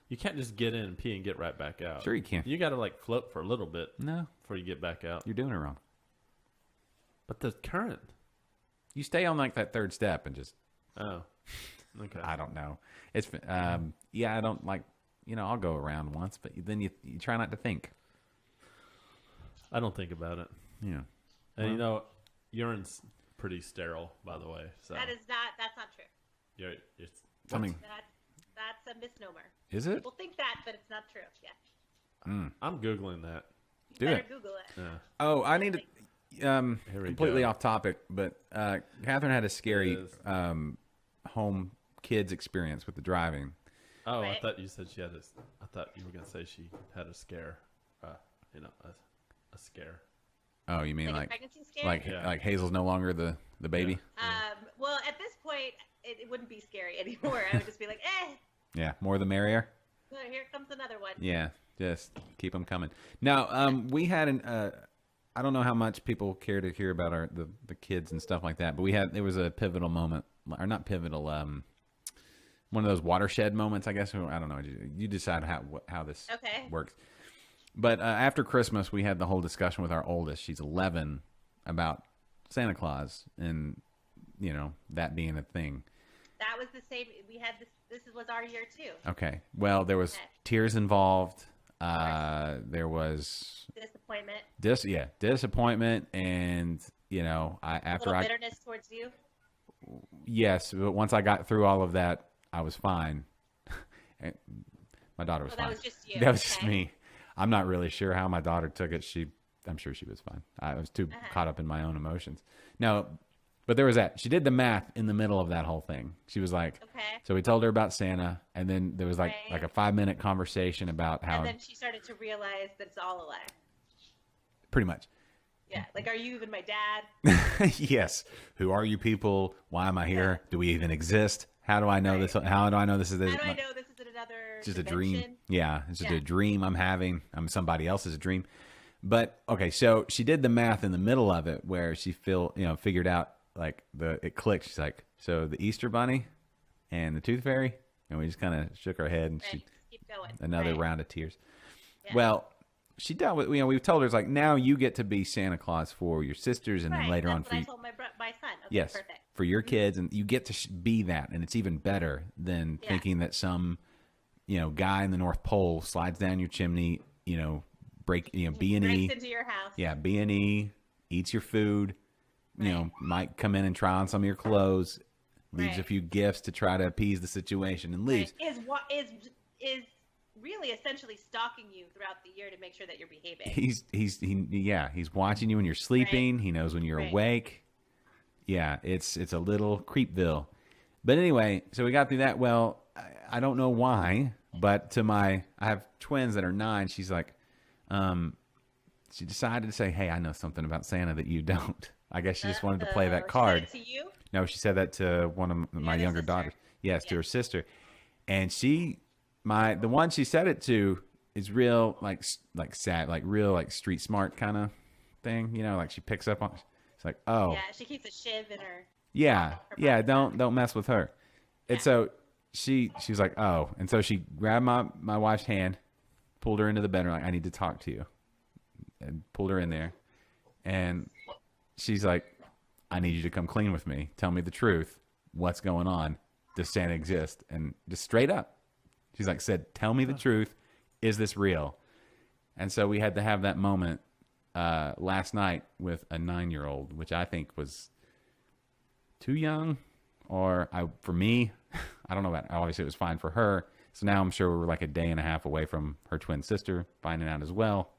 you can't just get in and pee and get right back out. Sure you can. You got to like float for a little bit No, before you get back out. you're doing it wrong. But the current. You stay on like that third step and just. Oh, okay. I don't know. It's yeah. I don't like. You know, I'll go around once, but then you try not to think. I don't think about it. Yeah. And you know, urine's pretty sterile, by the way. So That's not true. it's I mean, That's a misnomer. is it? People think that, but it's not true. Yeah. I'm googling that. Do Better it. Google it. Yeah. Oh, I need to. Here we Completely go. off topic, but Catherine had a scary It is. home kids experience with the driving. Oh, I Right. thought you said she had I thought you were gonna say she had a scare. You know, a scare. Oh, you mean Like a like pregnancy scare? like like Hazel's no longer the baby? Well, at this point, it wouldn't be scary anymore. I would just be like, Yeah, more the merrier. well, here comes another one. Yeah, just keep them coming. Now, we had an. I don't know how much people care to hear about the kids and stuff like that, but there was a pivotal moment, or not pivotal. One of those watershed moments, I guess. I don't know. You decide how this Okay. works. But after Christmas, we had the whole discussion with our oldest. She's 11 about Santa Claus and that being a thing. That was the same. We had this. This was our year too. Okay. Well, there was Okay. tears involved. There was Disappointment. disappointment, and A little bitterness towards you. yes, but once I got through all of that, I was fine. And my daughter was Oh, that fine. was just you. That was just Okay. me. I'm not really sure how my daughter took it. I'm sure she was fine. I was too caught up in my own emotions. No, but there was that. She did the math in the middle of that whole thing. She was like, Okay. so we told her about Santa, and then there was like Right. a 5-minute conversation about how And then she started to realize that it's all a lie. pretty much. Yeah. Like, are you even my dad? Yes. Who are you people? Why am I here? Do we even exist? How do I know this? How do I know this is How do I know this isn't another just a dimension? dream? Yeah, it's just Yeah. a dream I'm having. I'm somebody else's dream. But okay, so she did the math in the middle of it where she figured out like it clicked. She's like, so the Easter Bunny and the Tooth Fairy, and we just kind of shook our head and Right. she Just keep going. another Right. round of tears. Yeah. Well, she dealt with we told her it's like now you get to be Santa Claus for your sisters and then Right, later that's on what for I you. told my son. Okay, Yes, perfect. for your kids, and you get to be that, and it's even better than Yeah. thinking that some, guy in the North Pole slides down your chimney, break, B&E, Breaks into your house. yeah, B&E, eats your food, might come in and try on some of your clothes, leaves a Right. few gifts to try to appease the situation, and leaves. Is really essentially stalking you throughout the year to make sure that you're behaving. He's watching you when you're sleeping. He knows when you're Right. awake. Yeah, it's a little Creepville. But anyway, so we got through that. Well, I don't know why, but I have twins that are 9. She's like, she decided to say, "Hey, I know something about Santa that you don't." I guess she just wanted to play that She card. said it to you? No, she said that to one of my other younger sister. daughters. Yes, to her sister. And the one she said it to is real like sad, like real like street smart kind of thing. Like she picks up on. It's like, oh Yeah, she keeps a shiv in her. yeah, her yeah. pocket. Don't mess with her. And so she was like, oh, and so she grabbed my wife's hand, pulled her into the bedroom. Like, I need to talk to you, and pulled her in there. And she's like, I need you to come clean with me. Tell me the truth. What's going on? Does Santa exist? And just straight up, she's like, tell me the truth. Is this real? And so we had to have that moment last night with a 9-year-old, which I think was too young, or for me, I don't know about. Obviously, it was fine for her. So now I'm sure we're like a day and a half away from her twin sister finding out as well.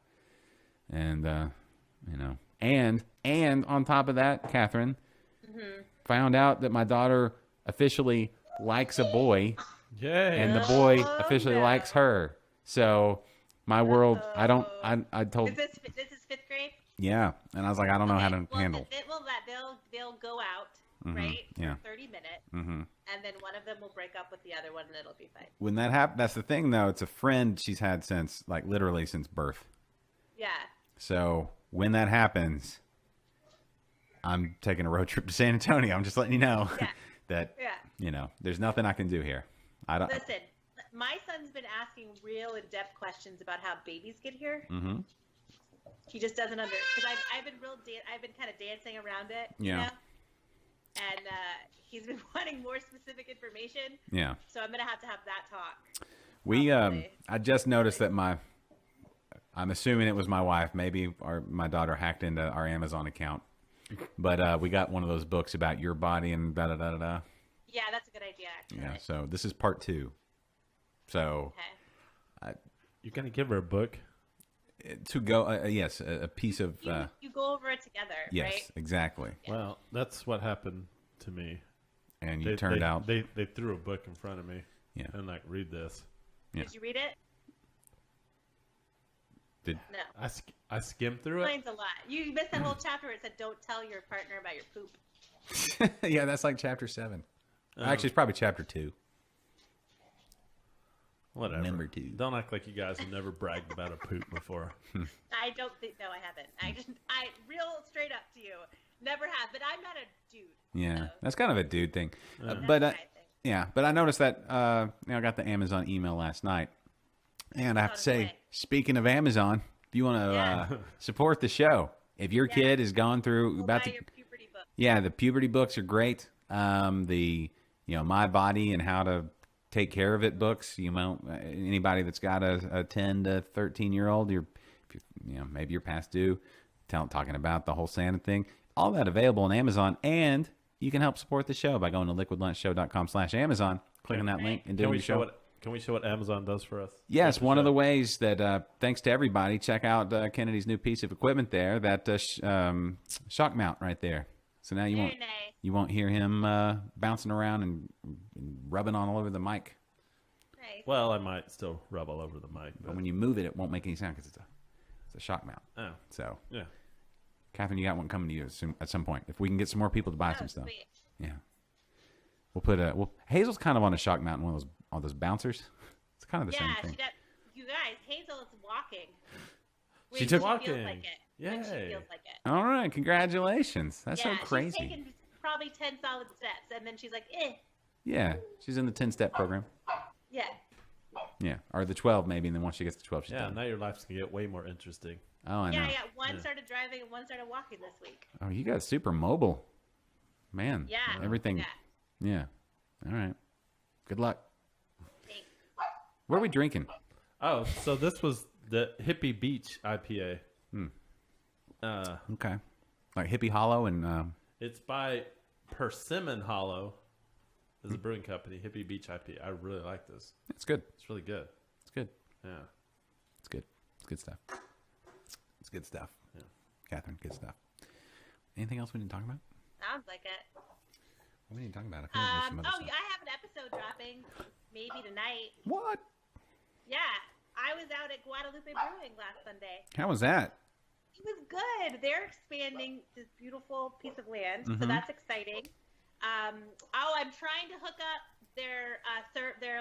And and on top of that, Catherine found out that my daughter officially likes a boy, Yay. and the boy Oh, officially no. likes her. So my world, I told, Is this is 5th grade? yeah, and I was like, I don't know how to Well, handle. they'll go out, right? yeah. For 30 minutes. and then one of them will break up with the other one, and it'll be fine. When that happens, that's the thing, though. It's a friend she's had since, like, literally since birth. Yeah. So when that happens, I'm taking a road trip to San Antonio. I'm just letting you know Yeah. that, Yeah. you know, there's nothing I can do here. I don't. Listen, my son's been asking real in-depth questions about how babies get here. Mm-hmm. He just doesn't because I've been I've been kind of dancing around it. Yeah. You know? And he's been wanting more specific information. Yeah. So I'm gonna have that talk. We, Probably. I just noticed that I'm assuming it was my wife. Maybe my daughter hacked into our Amazon account. But we got one of those books about your body and da da da da da. Yeah, that's a good idea, actually. Yeah. So this is part 2. So Okay. You're gonna give her a book. to go, yes, a piece of. You go over it together, Yes, right? exactly. Well, that's what happened to me. And you turned out. They threw a book in front of me. Yeah. And like, read this. Yeah. Did you read it? Did No. I skimmed through it. Explains a lot. You missed that whole chapter where it said, "Don't tell your partner about your poop." yeah, that's like chapter 7. Actually, it's probably chapter 2. Whatever. Number 2. Don't act like you guys have never bragged about a poop before. I don't think. No, I haven't. I real straight up to you, never have. But I'm not a dude. Yeah, that's kind of a dude thing. That's But my thing. yeah, but I noticed that I got the Amazon email last night, and I have to So did say, I. speaking of Amazon, if you want to Yeah. support the show, if your kid is going through Go about buy to, your puberty book. yeah, the puberty books are great. The My Body and How to Take Care of It books. Anybody that's got a 10 to 13-year-old, maybe you're past due. Talking about the whole Santa thing, all that available on Amazon, and you can help support the show by going to liquidlunchshow.com/Amazon, clicking that link, and doing the show. Can we show what Amazon does for us? Yes, one of the ways that, thanks to everybody, check out Kennedy's new piece of equipment there, that shock mount right there. So now you Very won't nice. you won't hear him bouncing around and rubbing on all over the mic. Nice. Well, I might still rub all over the mic. But when you move it, it won't make any sound because it's a shock mount. Oh, So, yeah. Catherine, you got one coming to you at some point. If we can get some more people to buy Oh, some stuff, sweet. yeah, we'll put Hazel's kind of on a shock mount, one of those bouncers. It's kind of the Yeah, same thing. you guys, Hazel is walking. She When took- feels Walking. like it. When she Yay. feels like it. All right, congratulations. That's Yeah, so crazy. She's taken probably 10 solid steps, and then she's like, Yeah, she's in the 10-step program. yeah. Yeah, or the 12 maybe, and then once she gets to 12, she's Yeah, done. now your life's going to get way more interesting. Oh, I know. Yeah, one started driving and one started walking this week. Oh, you got super mobile, man. Yeah. Everything. Yeah. Yeah. All right. Good luck. Thanks. What are we drinking? Oh, so this was the Hippie Beach IPA. Okay. Like Hippie Hollow and It's by Persimmon Hollow. Is a brewing company, Hippie Beach IPA. I really like this. it's good. It's really good. It's good. Yeah. It's good. It's good stuff. It's good stuff. Yeah. Catherine, good stuff. Anything else we didn't talk about? Sounds like it. What we didn't talk about? I feel like there's some other stuff. I have an episode dropping maybe tonight. What? Yeah, I was out at Guadalupe Brewing last Sunday. How was that? It was good. They're expanding this beautiful piece of land, Mm-hmm. so that's exciting. I'm trying to hook up their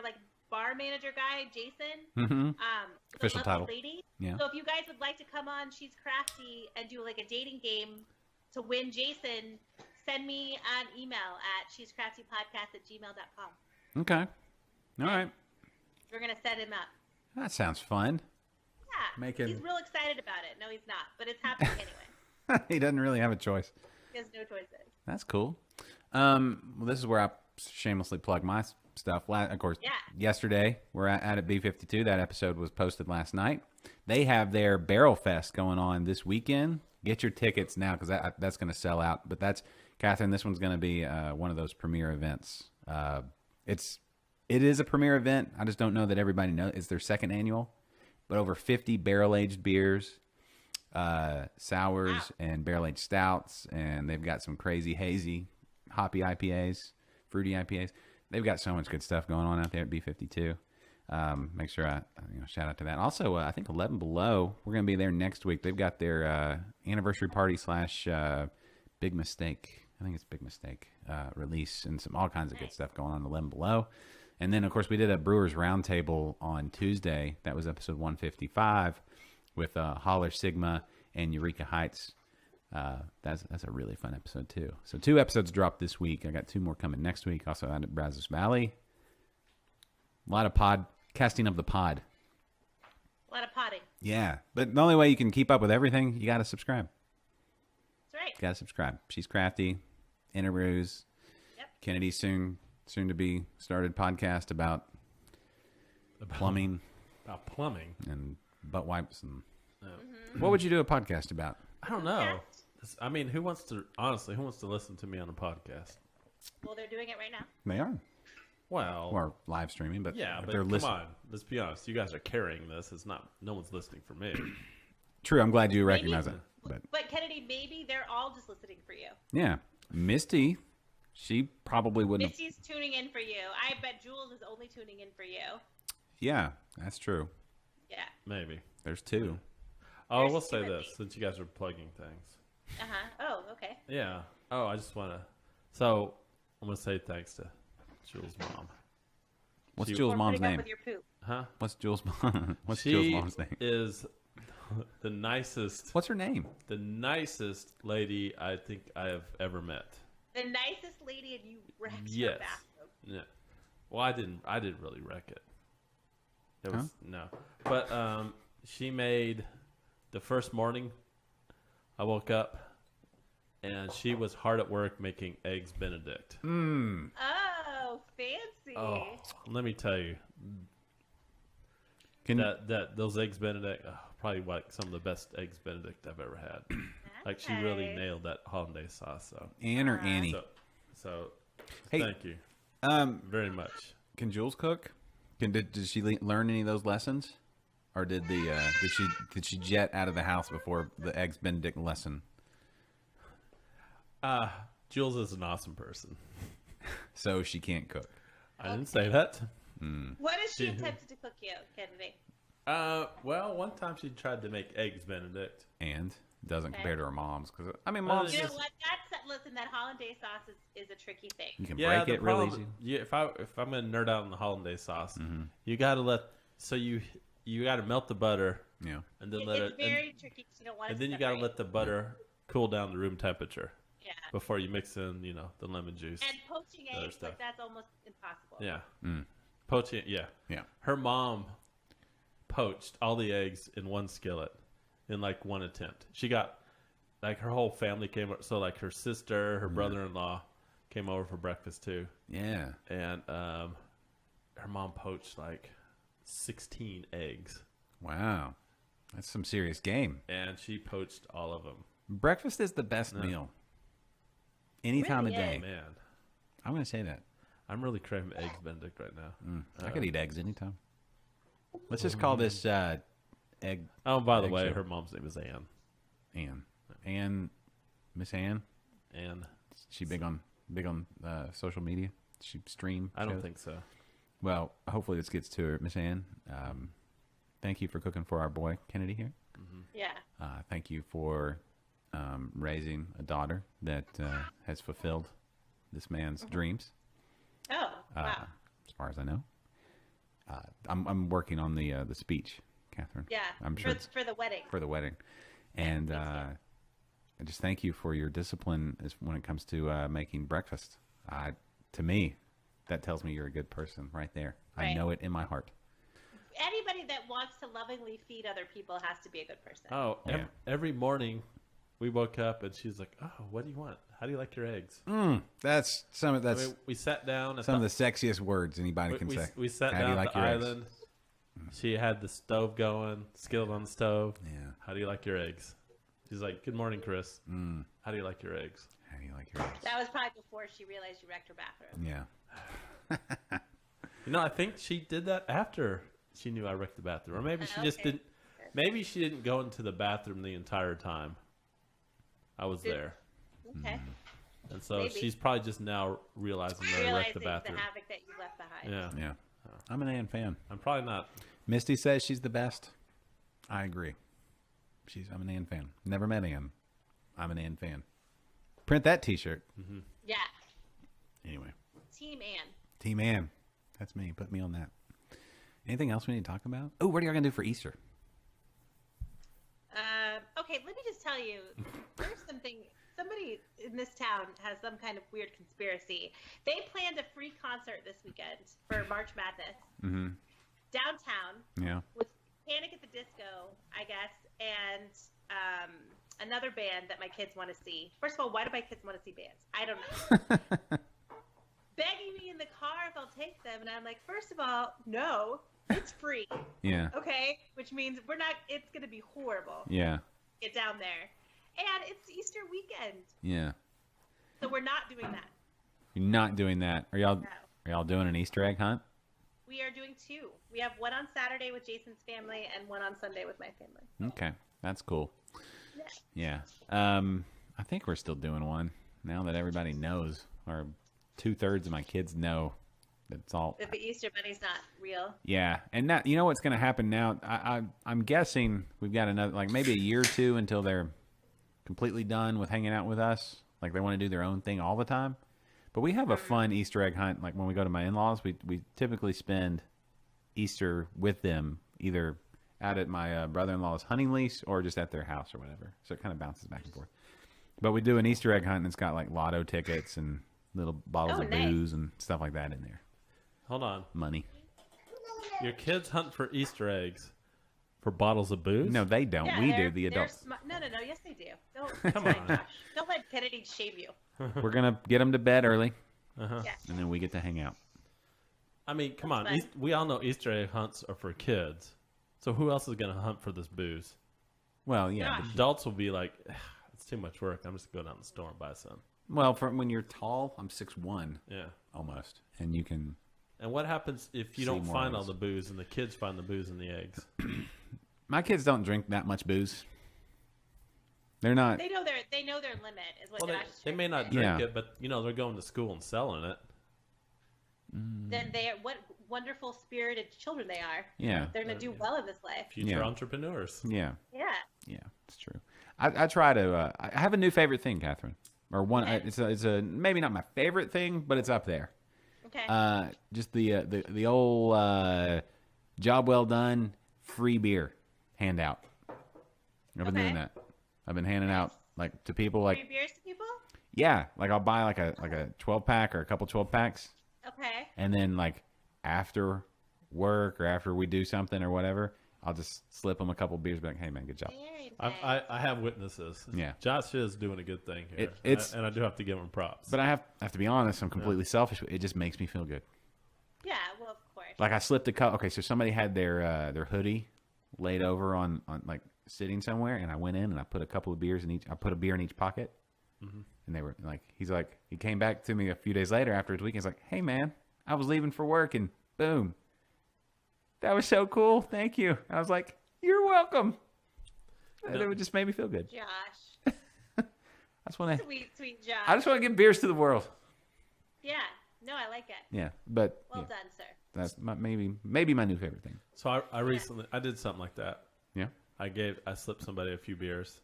like bar manager guy, Jason. Mm-hmm. The Official lovely title. lady. Yeah. So if you guys would like to come on, she's crafty and do like a dating game to win Jason, send me an email at she'scraftypodcast@gmail.com. Okay. All right. We're gonna set him up. That sounds fun. Yeah. Making- He's real excited about it. No, he's not, but it's happening anyway. He doesn't really have a choice. He has no choices. That's cool. Well, this is where I shamelessly plug my stuff. Of course, Yeah. yesterday we're at B52. That episode was posted last night. They have their Barrel Fest going on this weekend. Get your tickets now because that's going to sell out. But that's, Catherine, this one's going to be one of those premiere events. It is a premiere event. I just don't know that everybody knows. It's their second annual. But over 50 barrel-aged beers, sours, and barrel-aged stouts. And they've got some crazy, hazy, hoppy IPAs, fruity IPAs. They've got so much good stuff going on out there at B52. Make sure I shout out to that. Also, I think 11 Below, we're going to be there next week. They've got their anniversary party / Big Mistake. I think it's Big Mistake release, and all kinds of good stuff going on the limb below. And then, of course, we did a Brewers Roundtable on Tuesday. That was episode 155 with Holler Sigma and Eureka Heights. That's a really fun episode, too. So 2 episodes dropped this week. I got 2 more coming next week. Also out at Brazos Valley. A lot of podcasting of the pod. A lot of potting. Yeah, but the only way you can keep up with everything, you got to subscribe. That's right. Got to subscribe. She's Crafty, Interviews. Yep. Kennedy soon to be started podcast about plumbing About plumbing. and butt wipes and what would you do a podcast about? I don't know. I mean, who wants to listen to me on a podcast? Well, they're doing it right now. They are Well, or live streaming, but yeah, if but they're come listening. on. Let's be honest. You guys are carrying this. It's not. No one's listening for me. True, I'm glad you recognize it. But But Kennedy, maybe they're all just listening for you. yeah, Misty, she probably wouldn't. Misty's tuning in for you. I bet Jules is only tuning in for you. Yeah, that's true. Yeah. Maybe. There's 2. Oh, There's we'll say Timothy. this since you guys are plugging things. Oh, okay. Yeah. Oh, I just want to. So I'm gonna say thanks to Jules' mom. What's She- Jules' Or mom's putting up name? with your poop. Huh? What's Jules' mom? What's She Jules' mom's name? is the nicest. What's her name? The nicest lady I think I have ever met. The nicest lady, and you wrecked Yes. her bathroom. Yeah. Well, I didn't really wreck it. It was no. But she made the first morning I woke up and she was hard at work making eggs Benedict. Oh, fancy. Oh, let me tell you. Can That those eggs Benedict, probably like some of the best eggs Benedict I've ever had. Like she really Nice. nailed that hollandaise sauce. So, Anne or Annie? so Hey, thank you very much. Can Jules cook? Did she learn any of those lessons, or did she jet out of the house before the eggs Benedict lesson? Jules is an awesome person. So she can't cook. I didn't say that. What has she attempted to cook you, Kennedy? Well, one time she tried to make eggs Benedict. And doesn't Okay. compare to her mom's because I mean, Well, mom's You know just, what? Listen, that hollandaise sauce is a tricky thing. you can Yeah, break the it real problem, easy. yeah, if I'm gonna nerd out on the hollandaise sauce, you gotta you gotta melt the butter Yeah, and then let It's it, very tricky 'cause you don't want and to then you gotta separate. let the butter cool down to room temperature Yeah. before you mix in, the lemon juice. And poaching other eggs, stuff. like that's almost impossible. Yeah, poaching. Yeah, yeah. her mom poached all the eggs in one skillet in like one attempt. She got like her whole family came up, so like her sister, her brother-in-law came over for breakfast too. Yeah. And her mom poached like 16 eggs, Wow, that's some serious game. and she poached all of them. Breakfast is the best meal. Any time of Really day. is. Man, I'm gonna say that. I'm really craving eggs Benedict right now. I could eat eggs anytime. Let's just call this egg. Oh, by the Egg way, show. her mom's name is Anne. Ann, Miss Ann. Anne, She big on social media. She stream. I don't shows? think so. Well, hopefully this gets to her, Miss Ann. Thank you for cooking for our boy Kennedy here. Yeah. Thank you for raising a daughter that has fulfilled this man's dreams. Oh, wow. As far as I know, I'm working on the speech, Catherine. Yeah. I'm sure it's for the wedding. for the wedding, and I just thank you for your discipline when it comes to making breakfast. To me, that tells me you're a good person right there. I Right. know it in my heart. Anybody that wants to lovingly feed other people has to be a good person. Oh, Yeah. every morning we woke up and she's like, "Oh, what do you want? How do you like your eggs?" That's I mean, we sat down at some of the sexiest words anybody can say. we sat How do you down like at the your eggs? island. She had the stove going, skillet on the stove. Yeah. How do you like your eggs? She's like, "Good morning, Chris. How do you like your eggs?" How do you like your eggs? That was probably before she realized you wrecked her bathroom. Yeah. I think she did that after she knew I wrecked the bathroom, or maybe she just Okay. didn't. Maybe she didn't go into the bathroom the entire time I was there, Okay. and so Maybe. she's probably just now realizing that I wrecked Realizing the the bathroom. havoc that you left behind. Yeah, Yeah. I'm an Ann fan. I'm probably not. Misty says she's the best. I agree. I'm an Ann fan. Never met Ann. I'm an Ann fan. Print that T-shirt. Yeah. Anyway, Team Ann. Team Ann. That's me. Put me on that. Anything else we need to talk about? Oh, what are y'all gonna do for Easter? Okay, let me just tell you. There's something. Somebody in this town has some kind of weird conspiracy. They planned a free concert this weekend for March Madness downtown Yeah. with Panic at the Disco, I guess, and another band that my kids want to see. First of all, why do my kids want to see bands? I don't know. Begging me in the car if I'll take them, and I'm like, first of all, no, it's free. Yeah. Okay, which means we're not. It's gonna be horrible. Yeah. Get down there, and it's Easter weekend, Yeah. so we're not doing that. You're not doing that. Are y'all doing an Easter egg hunt? We are doing two. We have one on Saturday with Jason's family and one on Sunday with my family. Okay. That's cool. Yeah. Yeah. I think we're still doing one now that everybody knows, or 2/3 of my kids know. That's all. If the Easter Bunny's not real. Yeah, and that, you know what's going to happen now? I'm guessing we've got another, like maybe a year or two until they're completely done with hanging out with us. Like they want to do their own thing all the time. But we have a fun Easter egg hunt. Like when we go to my in-laws, we typically spend Easter with them, either out at my brother-in-law's hunting lease or just at their house or whatever. So it kind of bounces back and forth. But we do an Easter egg hunt, and it's got like lotto tickets and little bottles of nice. booze and stuff like that in there. Hold on. Money. Your kids hunt for Easter eggs for bottles of booze? No, they don't. Yeah, We they're- do, the they're adults. No. Yes, they do. Don't Come on. Josh. Don't let Kennedy shame you. We're going to get them to bed early, Uh-huh. Yeah. and then we get to hang out. I mean, come on. fun. We all know Easter egg hunts are for kids. So who else is going to hunt for this booze? Well, yeah. Gosh. Adults will be like, it's too much work. I'm just going to go down to the store and buy some. Well, from when you're tall, I'm 6'1", Yeah. almost, and you can. And what happens if you See don't more find all eggs. the booze and the kids find the booze and the eggs? My kids don't drink that much booze. They're not. They know their limit is what Well, Josh is they trying may to not say. drink Yeah. it, but they're going to school and selling it. Then they are what wonderful spirited children they are. Yeah. They're gonna do well in this life. Future Yeah. entrepreneurs. Yeah, Yeah. yeah, it's true. I try to. I have a new favorite thing, Catherine, or one. Okay. It's a maybe not my favorite thing, but it's up there. Okay. Just the old job well done free beer handout. I've been Okay. doing that. I've been handing out like to people like Free beers to people. yeah, like I'll buy like a 12-pack or a couple 12-packs. Okay. And then, like, after work or after we do something or whatever, I'll just slip them a couple beers, be like, hey, man, good job. Very nice. I have witnesses. Yeah. Josh is doing a good thing here. It's- and I do have to give him props. But I have to be honest, I'm completely selfish. It just makes me feel good. Yeah. Well, of course. Like, I slipped a cup. Okay, so somebody had their hoodie laid over on, like, sitting somewhere, and I went in and I put a couple of beers in each. I put a beer in each pocket. And they were like, he came back to me a few days later after his weekend. He's like, hey, man, I was leaving for work, and boom. That was so cool. Thank you. I was like, you're welcome. And it just made me feel good. Josh. I just want to. Sweet Josh. I just want to give beers to the world. Yeah. No, I like it. Yeah, but Well yeah, done, sir. that's maybe my new favorite thing. So I recently I did something like that. Yeah. I slipped somebody a few beers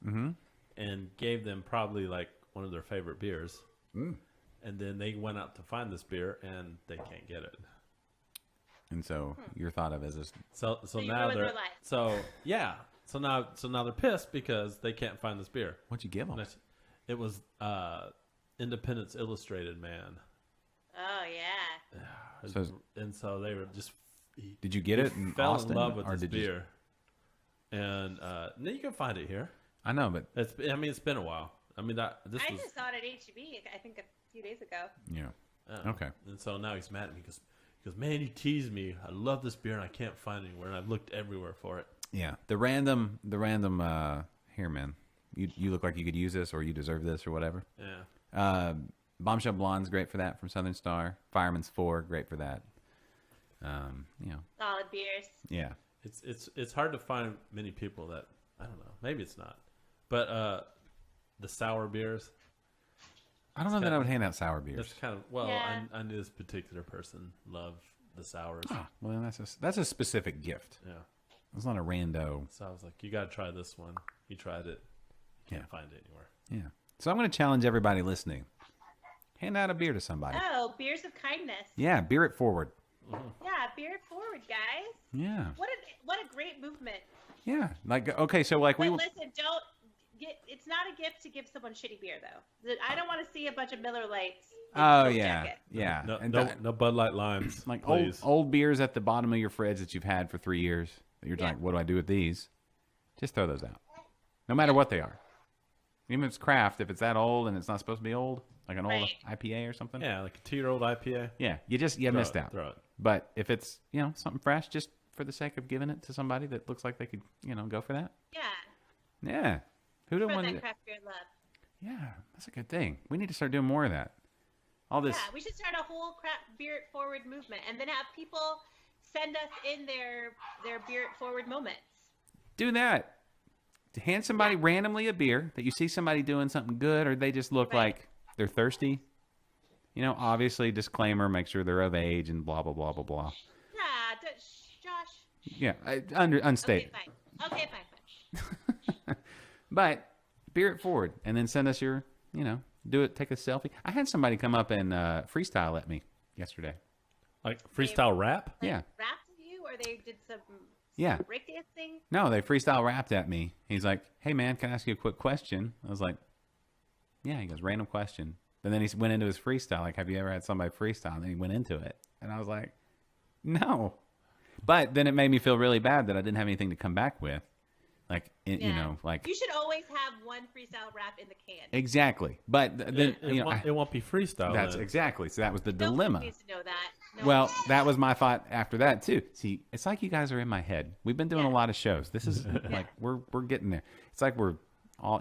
and gave them probably like one of their favorite beers. And then they went out to find this beer and they can't get it. And so you're thought of as a So you now ruined they're their life. So now they're pissed because they can't find this beer. what'd you give them? And it was Independence Illustrated, man. Oh yeah. And so they were just Did you get it in fell Austin, in love with or this did you? beer. And now you can find it here. I know, but It's been a while. I mean this I was just saw it at HEB. I think a few days ago. yeah. yeah. Okay. And so now he's mad at me because man, you teased me. I love this beer and I can't find it anywhere. And I've looked everywhere for it. Yeah, the random. Here, man, you look like you could use this, or you deserve this, or whatever. Yeah. Bombshell Blonde's great for that from Southern Star. Fireman's 4, great for that. Solid beers. Yeah. It's hard to find many people that I don't know. Maybe it's not, but the sour beers. I don't know that I would hand out sour beers. That's kind of Yeah. I knew this particular person loved the sours. Ah, well, that's a specific gift. Yeah. It's not a rando. So I was like, you got to try this one. He tried it. Can't Yeah. find it anywhere. Yeah. So I'm going to challenge everybody listening. Hand out a beer to somebody. Oh, beers of kindness. Yeah, beer it forward. Yeah, beer it forward, guys. Yeah. What a great movement. Yeah. Like, okay, so like But listen, don't get. It's not a gift to give someone shitty beer, though. I don't want to see a bunch of Miller Lights. in Oh, Coke yeah. jacket. Yeah. No, And no, that- no Bud Light Limes, like please. old beers at the bottom of your fridge that you've had for 3 years. That you're Yeah. like, what do I do with these? Just throw those out. No matter what they are. Even if it's craft, if it's that old and it's not supposed to be old, like an old Right. IPA or something. Yeah, like a 2-year-old IPA. Yeah, you missed out. Throw it. But if it's, something fresh, just for the sake of giving it to somebody that looks like they could, go for that. Yeah. Yeah. Who don't Spread want that to? craft beer love. Yeah, that's a good thing. We need to start doing more of that. All this. Yeah, we should start a whole craft beer it forward movement, and then have people send us in their beer it forward moments. Do that. Hand somebody randomly a beer that you see somebody doing something good, or they just look Right. like they're thirsty. Obviously, disclaimer: make sure they're of age and blah blah blah blah blah. Yeah, Josh. Yeah, unstated. Okay, fine. But beer it forward, and then send us your, do it. Take a selfie. I had somebody come up and freestyle at me yesterday. Like freestyle rap? Yeah. Rap to you, or they did some Yeah. breakdancing? No, they freestyle rapped at me. He's like, "Hey man, can I ask you a quick question?" I was like, "Yeah." He goes, "Random question." And then he went into his freestyle. Like, "Have you ever had somebody freestyle?" And then he went into it, and I was like, "No." But then it made me feel really bad that I didn't have anything to come back with. Like, like You should always have one freestyle rap in the can. exactly. But then It won't be freestyle. that's then. exactly. So that was the Nobody dilemma. needs to know that. No. Well, that was my thought after that too. See, it's like you guys are in my head. We've been doing a Yeah. lot of shows. This is like we're getting there. It's like we're all,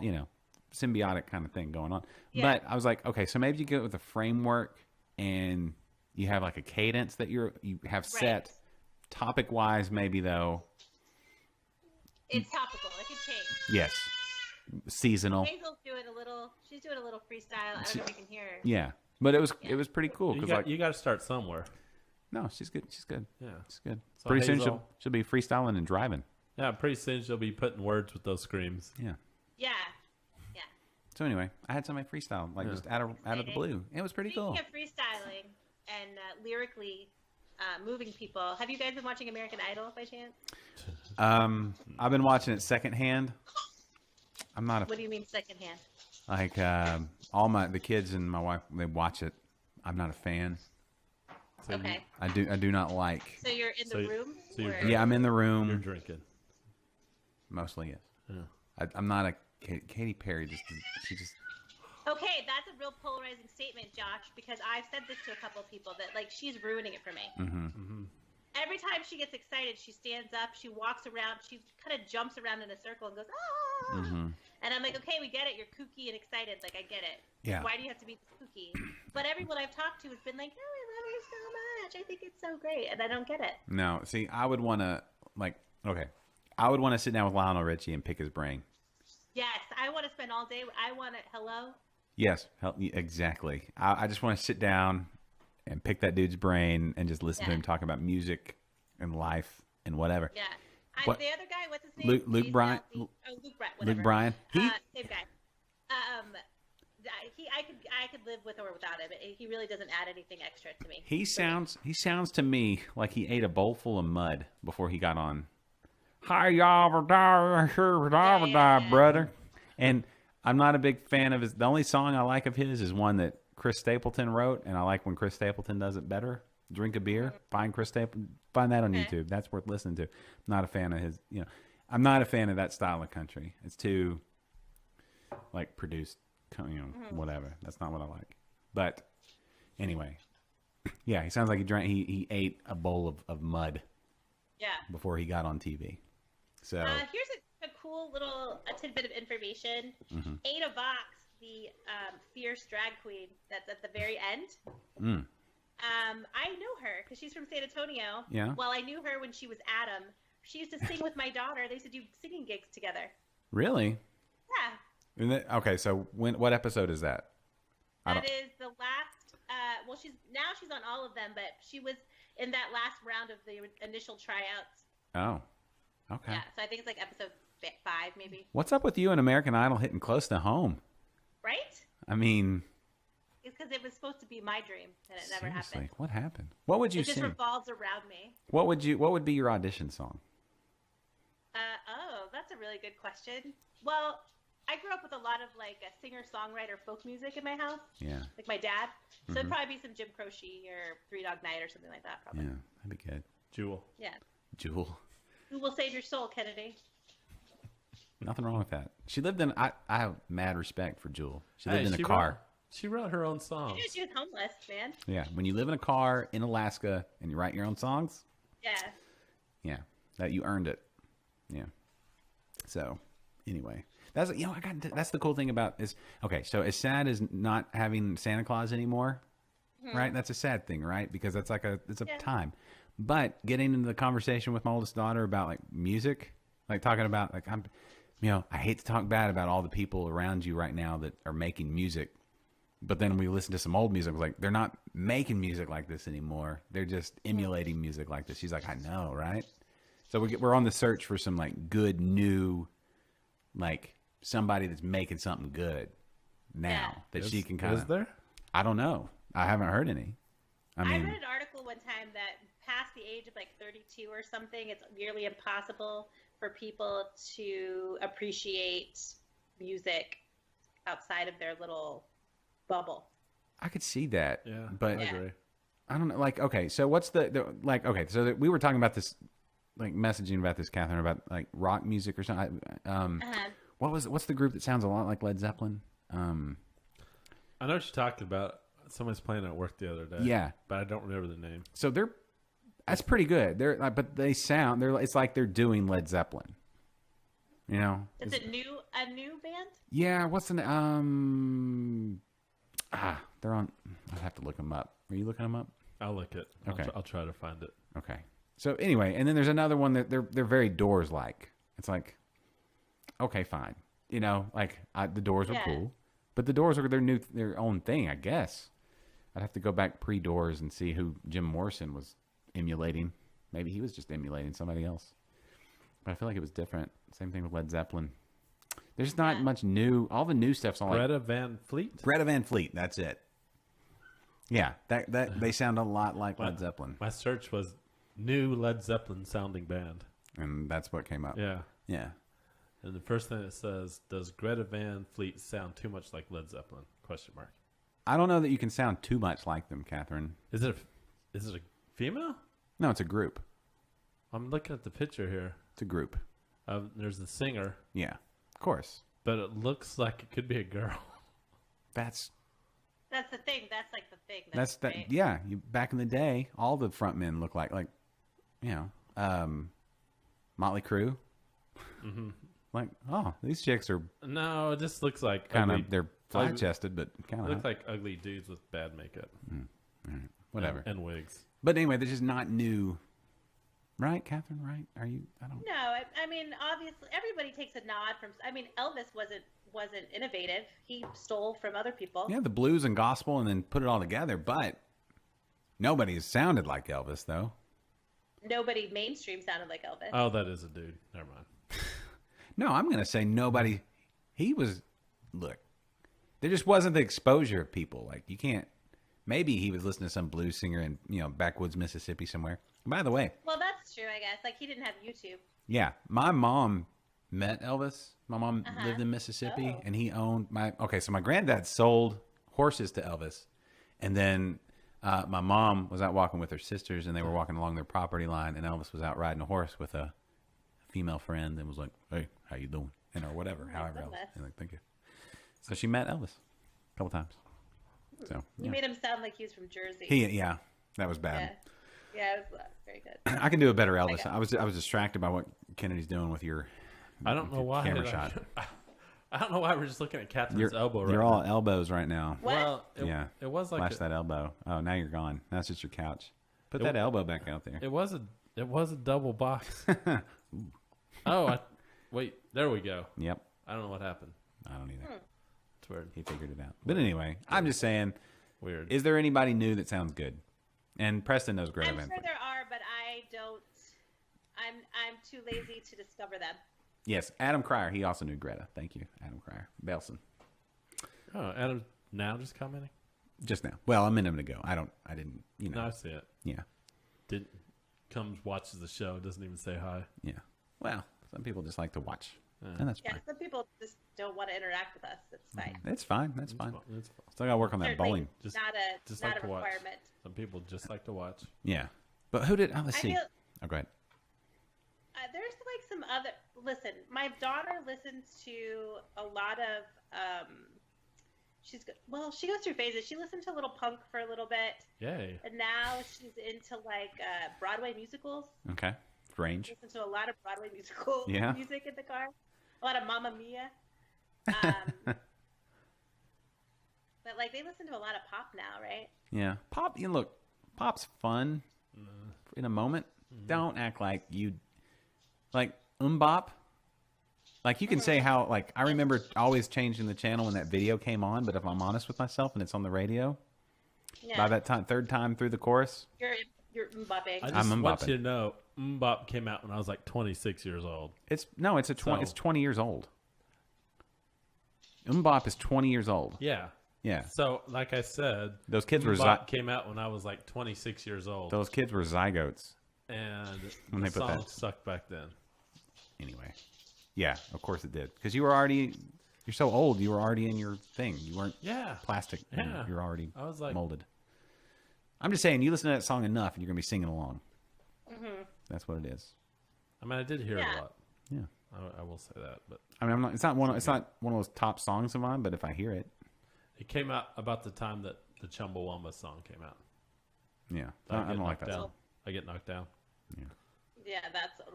symbiotic kind of thing going on. Yeah. But I was like, okay, so maybe you go with a framework and you have like a cadence that you have set. Right. Topic wise, maybe though. It's topical. It can change. Yes. Seasonal. Hazel's doing a little. She's doing a little freestyle. I don't know if you can hear her. Yeah. But it was pretty cool You because got to start somewhere. no, she's good. She's good. Yeah. She's good. So Pretty soon Hazel- she'll be freestyling and driving. Yeah, pretty soon she'll be putting words with those screams. Yeah. Yeah. Yeah. So anyway, I had somebody freestyle like just out of the Exciting. blue. It was pretty Speaking cool. of freestyling and lyrically moving people, have you guys been watching American Idol by chance? I've been watching it secondhand. I'm not What do you mean secondhand? like all the kids and my wife, they watch it. I'm not a fan. So Okay. I do not like. So you're in the So- room? so you're or- Yeah, I'm in the you're room drinking. mostly. Yes. Yeah. I'm not a Katy Perry. She just Okay, that's a real polarizing statement, Josh, because I've said this to a couple of people that like she's ruining it for me. Mm-hmm. Every time she gets excited, she stands up, she walks around, she kind of jumps around in a circle and goes, ah! Mm-hmm. And I'm like, okay, we get it. You're kooky and excited. Like, I get it. Yeah. Why do you have to be kooky? But everyone I've talked to has been like, oh, I love her so much. I think it's so great. And I don't get it. no. See, I would want to I would want to sit down with Lionel Richie and pick his brain. Yes, I want to spend all day. I want to, hello? Yes, exactly. I just want to sit down and pick that dude's brain and just listen to Yeah. him talk about music and life and whatever. Yeah. What- The other guy, what's his name? Luke He's Bryan- not the- Luke Bryan. Whatever. Luke Bryan. Same guy. I could live with or without him. He really doesn't add anything extra to me. He sounds to me like he ate a bowl full of mud before he got on. Hi y'all, Yeah. brother. And I'm not a big fan of his. The only song I like of his is one that Chris Stapleton wrote, and I like when Chris Stapleton does it better. Drink a beer. Find Chris Stapleton. Find that on Okay. YouTube. That's worth listening to. Not a fan of his. I'm not a fan of that style of country. It's too like produced. Whatever. That's not what I like. But anyway, yeah, he sounds like he drank. He ate a bowl of mud Yeah. before he got on TV. So Here's a cool little tidbit of information. Mm-hmm. Ada Vox, the fierce drag queen that's at the very end. Mm. I know her because she's from San Antonio. Yeah. Well, I knew her when she was Adam. She used to sing with my daughter. They used to do singing gigs together. really. Yeah. Okay, so what episode is that? I That don't- is the last. Well, she's on all of them, but she was in that last round of the initial tryouts. Oh, okay. Yeah, so I think it's like episode 5, maybe. What's up with you and American Idol hitting close to home? right? I mean, It's because it was supposed to be my dream, and it never seriously, happened. what happened? What would you It just sing? revolves around me. What would be your audition song? Oh, that's a really good question. Well, I grew up with a lot of like a singer-songwriter folk music in my house, Yeah. like my dad. So it'd probably be some Jim Croce or Three Dog Night or something like that. Probably. Yeah, that'd be good. Jewel. Yeah. Jewel. Who will save your soul, Kennedy? Nothing wrong with that. She lived in. I have mad respect for Jewel. She lived Hey, in a she car. Wrote, she wrote her own I songs. knew she was homeless, man. Yeah, when you live in a car in Alaska and you write your own songs, Yeah. yeah, that you earned it. Yeah. So, anyway, that's that's the cool thing about is okay. So as sad as not having Santa Claus anymore, right? That's a sad thing, right? Because that's like it's a Yeah. time. But getting into the conversation with my oldest daughter about like music, like talking about like I hate to talk bad about all the people around you right now that are making music. But then we listen to some old music, like they're not making music like this anymore. They're just emulating music like this. She's like, I know, right? So we're on the search for some like good new, like somebody that's making something good now that she can kind Is of. there? I don't know. I haven't heard any. I I mean, read an article one time that past the age of like 32 or something, it's nearly impossible for people to appreciate music outside of their little bubble. I could see that. Yeah, but I Yeah. agree. I don't know. Like, okay, so what's the like? Okay, so we were talking about this, like messaging about this, Catherine, about like rock music or something. What's the group that sounds a lot like Led Zeppelin? I know what you're talking about. Somebody's playing at work the other day. Yeah. but I don't remember the name. So that's pretty good. They're like, but they sound it's like they're doing Led Zeppelin. You know? Is it a new band? Yeah. What's the they're on. I'd have to look them up. Are you looking them up? I'll look it. Okay. I'll try to find it. Okay. So anyway, and then there's another one that they're very Doors like. It's like, okay, fine. You know, like the Doors are Yeah. cool, but the Doors are their own thing, I guess. I'd have to go back pre-Doors and see who Jim Morrison was emulating. Maybe he was just emulating somebody else. But I feel like it was different. Same thing with Led Zeppelin. There's not Yeah. much new. All the new stuff's all like Greta Van Fleet. Greta Van Fleet. That's it. Yeah, that they sound a lot like Led Zeppelin, My search was new Led Zeppelin sounding band. and that's what came up. Yeah. Yeah. And the first thing it says, does Greta Van Fleet sound too much like Led Zeppelin? Question mark. I don't know that you can sound too much like them, Catherine. Is it a female? No, it's a group. I'm looking at the picture here. It's a group. There's the singer, Yeah, of course. but it looks like it could be a girl. That's That's the thing. That's like the thing. that. Right? Yeah, back in the day, all the front men look like Motley Crue. Mm-hmm. Like, oh, these chicks are No, it just looks like kind ugly, of they're flat chested, but kind look of like ugly dudes with bad makeup. whatever. And wigs. But anyway, they're just not new, right, Catherine? Right? Are you? I don't. No, I mean, obviously, everybody takes a nod from. I mean, Elvis wasn't innovative. He stole from other people. Yeah, the blues and gospel, and then put it all together. But nobody has sounded like Elvis, though. Nobody mainstream sounded like Elvis. Oh, that is a dude. Never mind. No, I'm going to say nobody. He was. Look, there just wasn't the exposure of people. Like you can't. Maybe he was listening to some blues singer in backwoods Mississippi somewhere. By the way, Well, that's true, I guess. Like he didn't have YouTube. yeah, my mom met Elvis. My mom lived in Mississippi, Oh. and he owned my. Okay, so my granddad sold horses to Elvis, and then my mom was out walking with her sisters, and they were walking along their property line, and Elvis was out riding a horse with a female friend, and was like, "Hey, how you doing?" And or whatever, however else. Elvis. And like, thank you. So she met Elvis a couple times. So You yeah. made him sound like he was from Jersey. Yeah, that was bad. Yeah, it was very good. I can do a better Elvis. Okay. I was distracted by what Kennedy's doing with your. I don't know why. Camera shot. I don't know why we're just looking at Catherine's elbow right You're now. all elbows right now. What? Well, Yeah. it was like Flash that elbow. Oh, now you're gone. Now it's just your couch. Put It- that elbow back out there. it was a double box. Wait, there we go. Yep. I don't know what happened. I don't either. It's weird. He figured it out. But anyway, I'm just saying, Weird. is there anybody new that sounds good? And Preston knows Greta I'm Van sure Fleet. there are, but I don't. I'm too lazy to discover them. Yes, Adam Cryer. He also knew Greta. Thank you, Adam Cryer. Belson. Oh, Adam now just commenting? Just now. Well, a minute ago. I didn't, No, I see it. Yeah. Comes, watches the show, doesn't even say hi. Yeah. Well, some people just like to watch. And that's Yeah, fine. some people just don't want to interact with us. It's fine. It's fine. That's fine. It's fine. Still got to work on that Certainly bowling. Just- not a Just not like a to watch. requirement. Some people just like to watch. Yeah. But who did, let's I see. feel- Oh, go ahead. There's like some other. Listen, my daughter listens to a lot of. She goes through phases. She listened to Little Punk for a little bit, Yay. and now she's into like Broadway musicals. Okay. Range. Listen to a lot of Broadway musical Yeah. music in the car. A lot of Mamma Mia. But like they listen to a lot of pop now, right? Yeah. Pop, look, pop's fun in a moment. Don't act like you, like, Bop. Like, you can say how, like, I remember always changing the channel when that video came on, but if I'm honest with myself and it's on the radio, Yeah. by that time, third time through the chorus, You're Mbappe. I just I'm want Mbappe. you to know, Mbop came out when I was like 26 years old. it's 20 years old. Bop is 20 years old. Yeah. Yeah. So, like I said, Those kids were Mbop came out when I was like 26 years old. those kids were zygotes. And When the they put song that- sucked back then. Anyway. Yeah, of course it did. Because you're so old, you were already in your thing. You weren't Yeah. plastic. Yeah. You're already I was like- molded. I'm just saying, you listen to that song enough and you're going to be singing along. That's what it is. I mean, I did hear it Yeah. a lot. Yeah. I will say that. But I mean, it's not one of those top songs of mine, but if I hear it, it came out about the time that the Chumbawamba song came out. yeah. I I get don't like knocked that down. song. I get knocked down. Yeah, that's an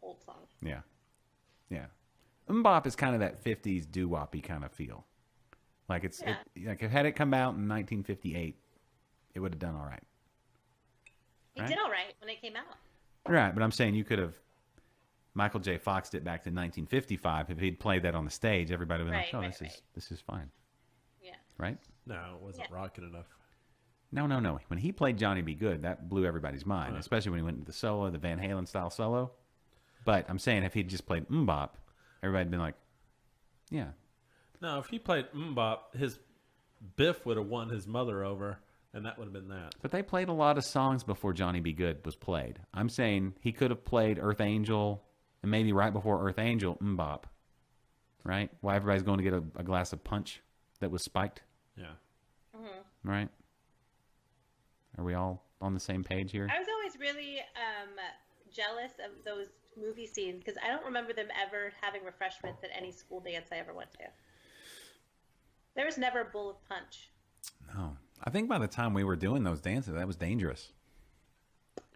old song. Yeah. Yeah. Bop is kind of that 50s doo-woppy kind of feel. Like like had it come out in 1958, it would have done all right. It Right? did all right when it came out. Right, but I'm saying you could have Michael J. Fox it back to 1955. If he'd played that on the stage, everybody would be like, Right, "Oh, right, this is fine." Yeah. Right? No, it wasn't Yeah. rocking enough. No. When he played Johnny B. Good, that blew everybody's mind, especially when he went into the solo, the Van Halen style solo. But I'm saying if he'd just played Bop, everybody'd been like, "Yeah, No, if he played Mbop, his Biff would have won his mother over, and that would have been that. But they played a lot of songs before Johnny B. Good was played. I'm saying he could have played Earth Angel, and maybe right before Earth Angel, Bop. Right? Why everybody's going to get a glass of punch that was spiked. Yeah. Right? Are we all on the same page here? I was always really jealous of those movie scenes because I don't remember them ever having refreshments at any school dance I ever went to. There was never a bowl of punch. No. I think by the time we were doing those dances, that was dangerous.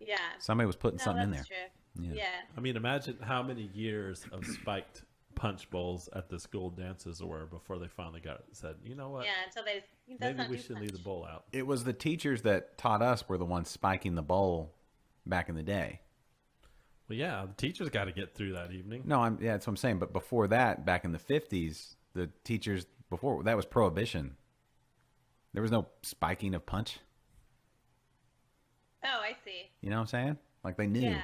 Yeah. Somebody was putting No, something in there. that's true. Yeah. Yeah. I mean, imagine how many years of spiked punch bowls at the school dances were before they finally said, you know what? Yeah, until let's Maybe not we do should punch. leave the bowl out. It was the teachers that taught us were the ones spiking the bowl back in the day. Well, yeah, the teachers got to get through that evening. No, that's what I'm saying. But before that, back in the 50s, the teachers, before that was prohibition. There was no spiking of punch. Oh, I see. You know what I'm saying? Like they knew. Yeah.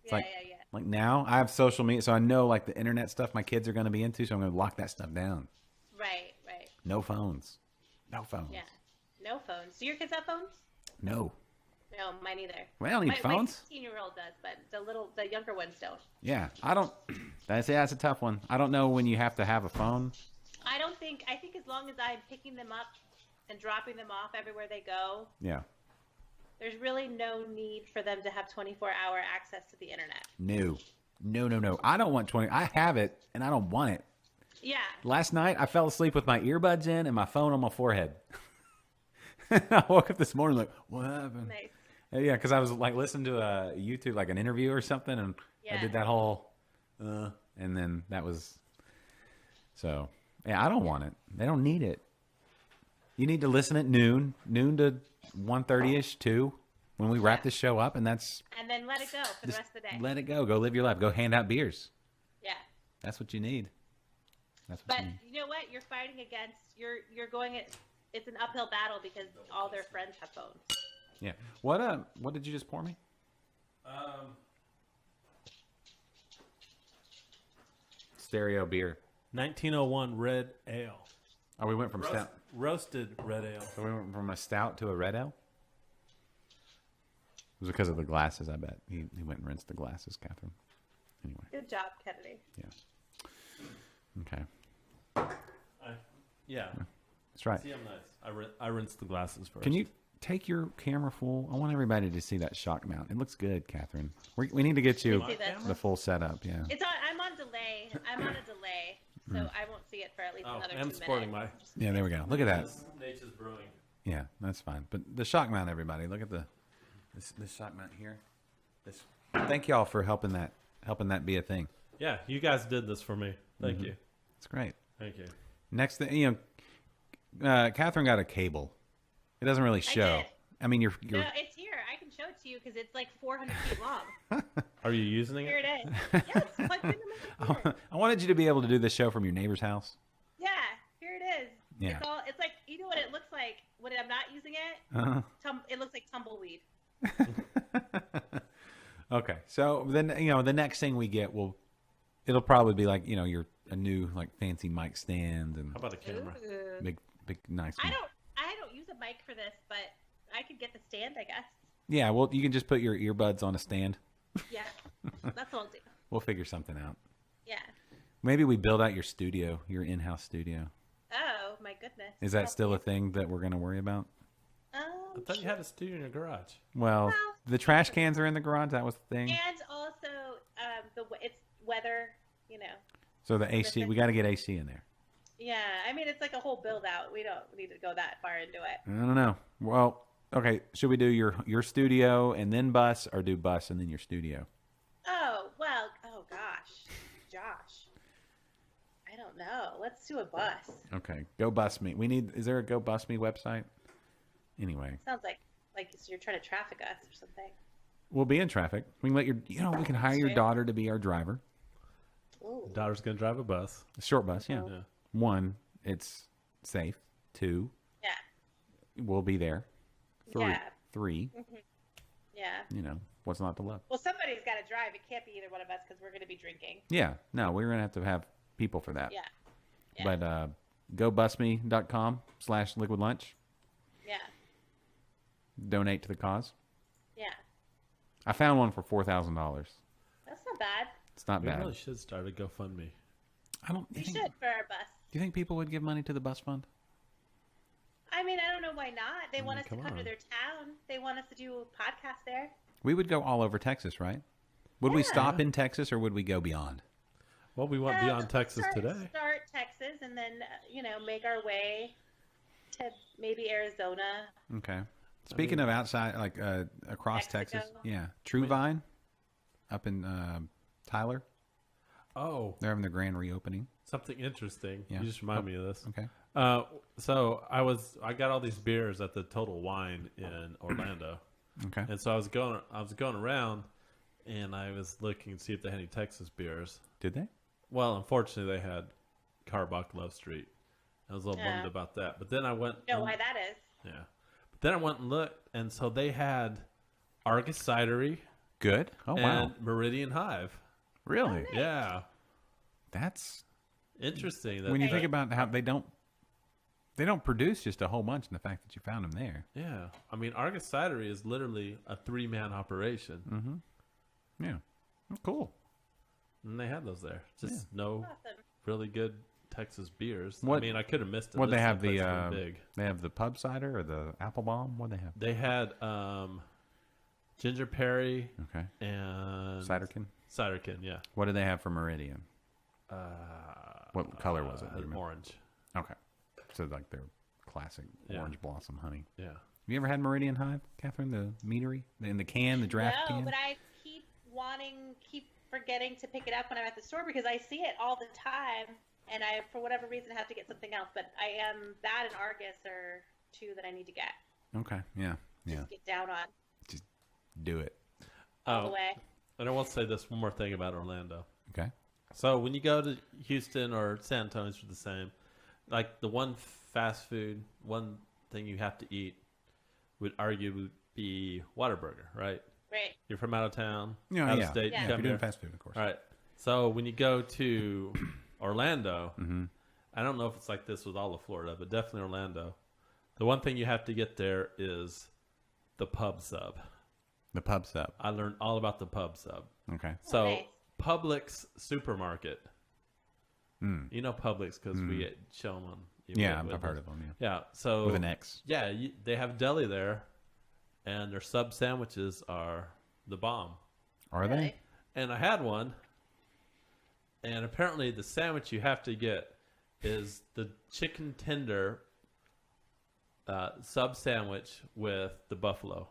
It's Yeah, like, yeah. Like now, I have social media, so I know like the internet stuff my kids are going to be into, so I'm going to lock that stuff down. Right, right. No phones. No phones. Yeah. No phones. Do your kids have phones? No. No, mine either. We don't need My phones. 16-year-old does, but the younger ones don't. Yeah, I don't. That's a tough one. I don't know when you have to have a phone. I think as long as I'm picking them up and dropping them off everywhere they go, Yeah. there's really no need for them to have 24-hour access to the internet. No. I don't want 20. I have it, and I don't want it. Yeah. Last night, I fell asleep with my earbuds in and my phone on my forehead. I woke up this morning like, what happened? Nice. Yeah, because I was like listening to a YouTube, like an interview or something, and I Yeah. did that whole, and then that was, so, yeah, I don't want it. They don't need it. You need to listen at noon to 1:30ish, 2, when we wrap this show up, and that's, And then let it go for the just rest of the day. let it go. Go live your life. Go hand out beers. Yeah. That's what you need. That's what But you need. you know what? You're fighting against. You're going it. It's an uphill battle because all their friends have phones. Yeah. What did you just pour me? Stereo beer. 1901 red ale. Oh, we went from stout. Roasted red ale. So we went from a stout to a red ale. It was because of the glasses. I bet he went and rinsed the glasses, Catherine. Anyway, Good job, Kennedy. yeah. Okay, Yeah. that's right. See, I'm nice. I rinsed the glasses first. Can you take your camera full? I want everybody to see that shock mount. It looks good, Catherine. We need to get you Let me see this. the full setup. Yeah. It's on. I'm on delay. I'm on a delay, so I won't see it for at least Oh, another 2 I'm minutes. sporting my Yeah, there we go. Look at that. Nature's Brewing. Yeah, that's fine. But the shock mount, everybody, look at this shock mount here. Thank y'all for helping that be a thing. Yeah, you guys did this for me. Thank you. It's great. Thank you. Next thing, Catherine got a cable. It doesn't really show. did. I mean, you're No, it's here. I can show it to you because it's like 400 feet long. Are you using Here it? it is. Yes, plugged into my computer. I wanted you to be able to do this show from your neighbor's house. Yeah, here it is. Yeah. It's like, you know what it looks like when I'm not using it? Uh-huh. It looks like tumbleweed. Okay, so then the next thing we get it'll probably be like a new like fancy mic stand and How about a camera? Ooh. big nice one. I don't use a mic for this, but I could get the stand, I guess. Yeah, well, you can just put your earbuds on a stand. Yeah, that's what I'll do. We'll figure something out. Yeah. Maybe we build out your studio, your in-house studio. Oh my goodness. Is that still a thing that we're going to worry about? I thought you had a studio in your garage. Well, Well- the trash cans are in the garage. That was the thing. And also, it's weather. So the AC, we got to get AC in there. Yeah, I mean it's like a whole build out. We don't need to go that far into it. I don't know. Well, okay. Should we do your studio and then bus, or do bus and then your studio? Oh well. Oh gosh, Josh. I don't know. Let's do a bus. Okay, Go Bus Me. Is there a Go Bus Me website? Anyway, Sounds like you're trying to traffic us or something. we'll be in traffic. We can we can hire your Sure. daughter to be our driver. Ooh. Daughter's gonna drive a bus. A short bus, yeah. Yeah. 1, it's safe. 2, Yeah. we'll be there. 3, Yeah. 3, Yeah. what's not to love? Well, somebody's got to drive. It can't be either one of us because we're going to be drinking. Yeah, no, we're gonna have people for that. Yeah. Yeah. But gobusme.com/liquid lunch. Yeah. Donate to the cause. Yeah. I found one for $4,000. That's not bad. It's not We bad. really should start a GoFundMe. I don't. We You think, should for our bus. do you think people would give money to the bus fund? I mean, I don't know why not. They want us to come come to on. their town. They want us to do a podcast there. We would go all over Texas, right? Would we Yeah. stop in Texas or would we go beyond? Well, we went beyond Texas today. Start Texas and then, make our way to maybe Arizona. Okay. Speaking of outside, like across Mexico. Texas, yeah, True Vine, up in Tyler, Oh, they're having their grand reopening. something interesting. Yeah. You just remind me of this. Okay. So I got all these beers at the Total Wine in Orlando, Okay. and so I was going around, and I was looking to see if they had any Texas beers. Did they? Well, unfortunately, they had Carbach Love Street. I was a little bummed about that. But then I went. You know why that is? Yeah. But then I went and looked, and so they had Argus Cidery Good. Oh wow. and Meridian Hive. Really? Yeah. That's Interesting. That when you the- think about how they don't produce just a whole bunch, and the fact that you found them there. Yeah. I mean, Argus Cidery is literally a 3-man operation. Yeah. Oh, cool. And they had those there. Just no Awesome. really good Texas beers. I What- mean, I could have missed it. What they This have place the is big. they have the pub cider or the apple bomb. What do they have? They had Ginger Perry Okay. and Ciderkin. Ciderkin, yeah. What did they have for Meridian? Uh, What color was it? Do you remember? orange. Okay. So like their classic Yeah. orange blossom honey. Yeah. Have you ever had Meridian Hive, Catherine? The meatery in the can, the draft No, can. but I keep forgetting to pick it up when I'm at the store because I see it all the time, and I, for whatever reason, have to get something else. But that and Argus are 2 that I need to get. Okay. Yeah. Yeah. Just get down on Do it. all the way. And I want to say this one more thing about Orlando. Okay. So when you go to Houston or San Antonio, it's the same. Like the one one thing you have to eat would arguably be Whataburger, right? Right. You're from out of town, Yeah. out Yeah. of state, Yeah. you If come you're doing here. fast food, of course. All right. So when you go to Orlando, I don't know if it's like this with all of Florida, but definitely Orlando. The one thing you have to get there is the pub sub. The pub sub. I learned all about the pub sub. Okay. So nice. Publix supermarket. You know Publix because we show them on. Yeah, I've heard of them. Yeah. Yeah. So With an X. Yeah, they have a deli there, and their sub sandwiches are the bomb. Are they? Really? And I had one, and apparently the sandwich you have to get is the chicken tender sub sandwich with the buffalo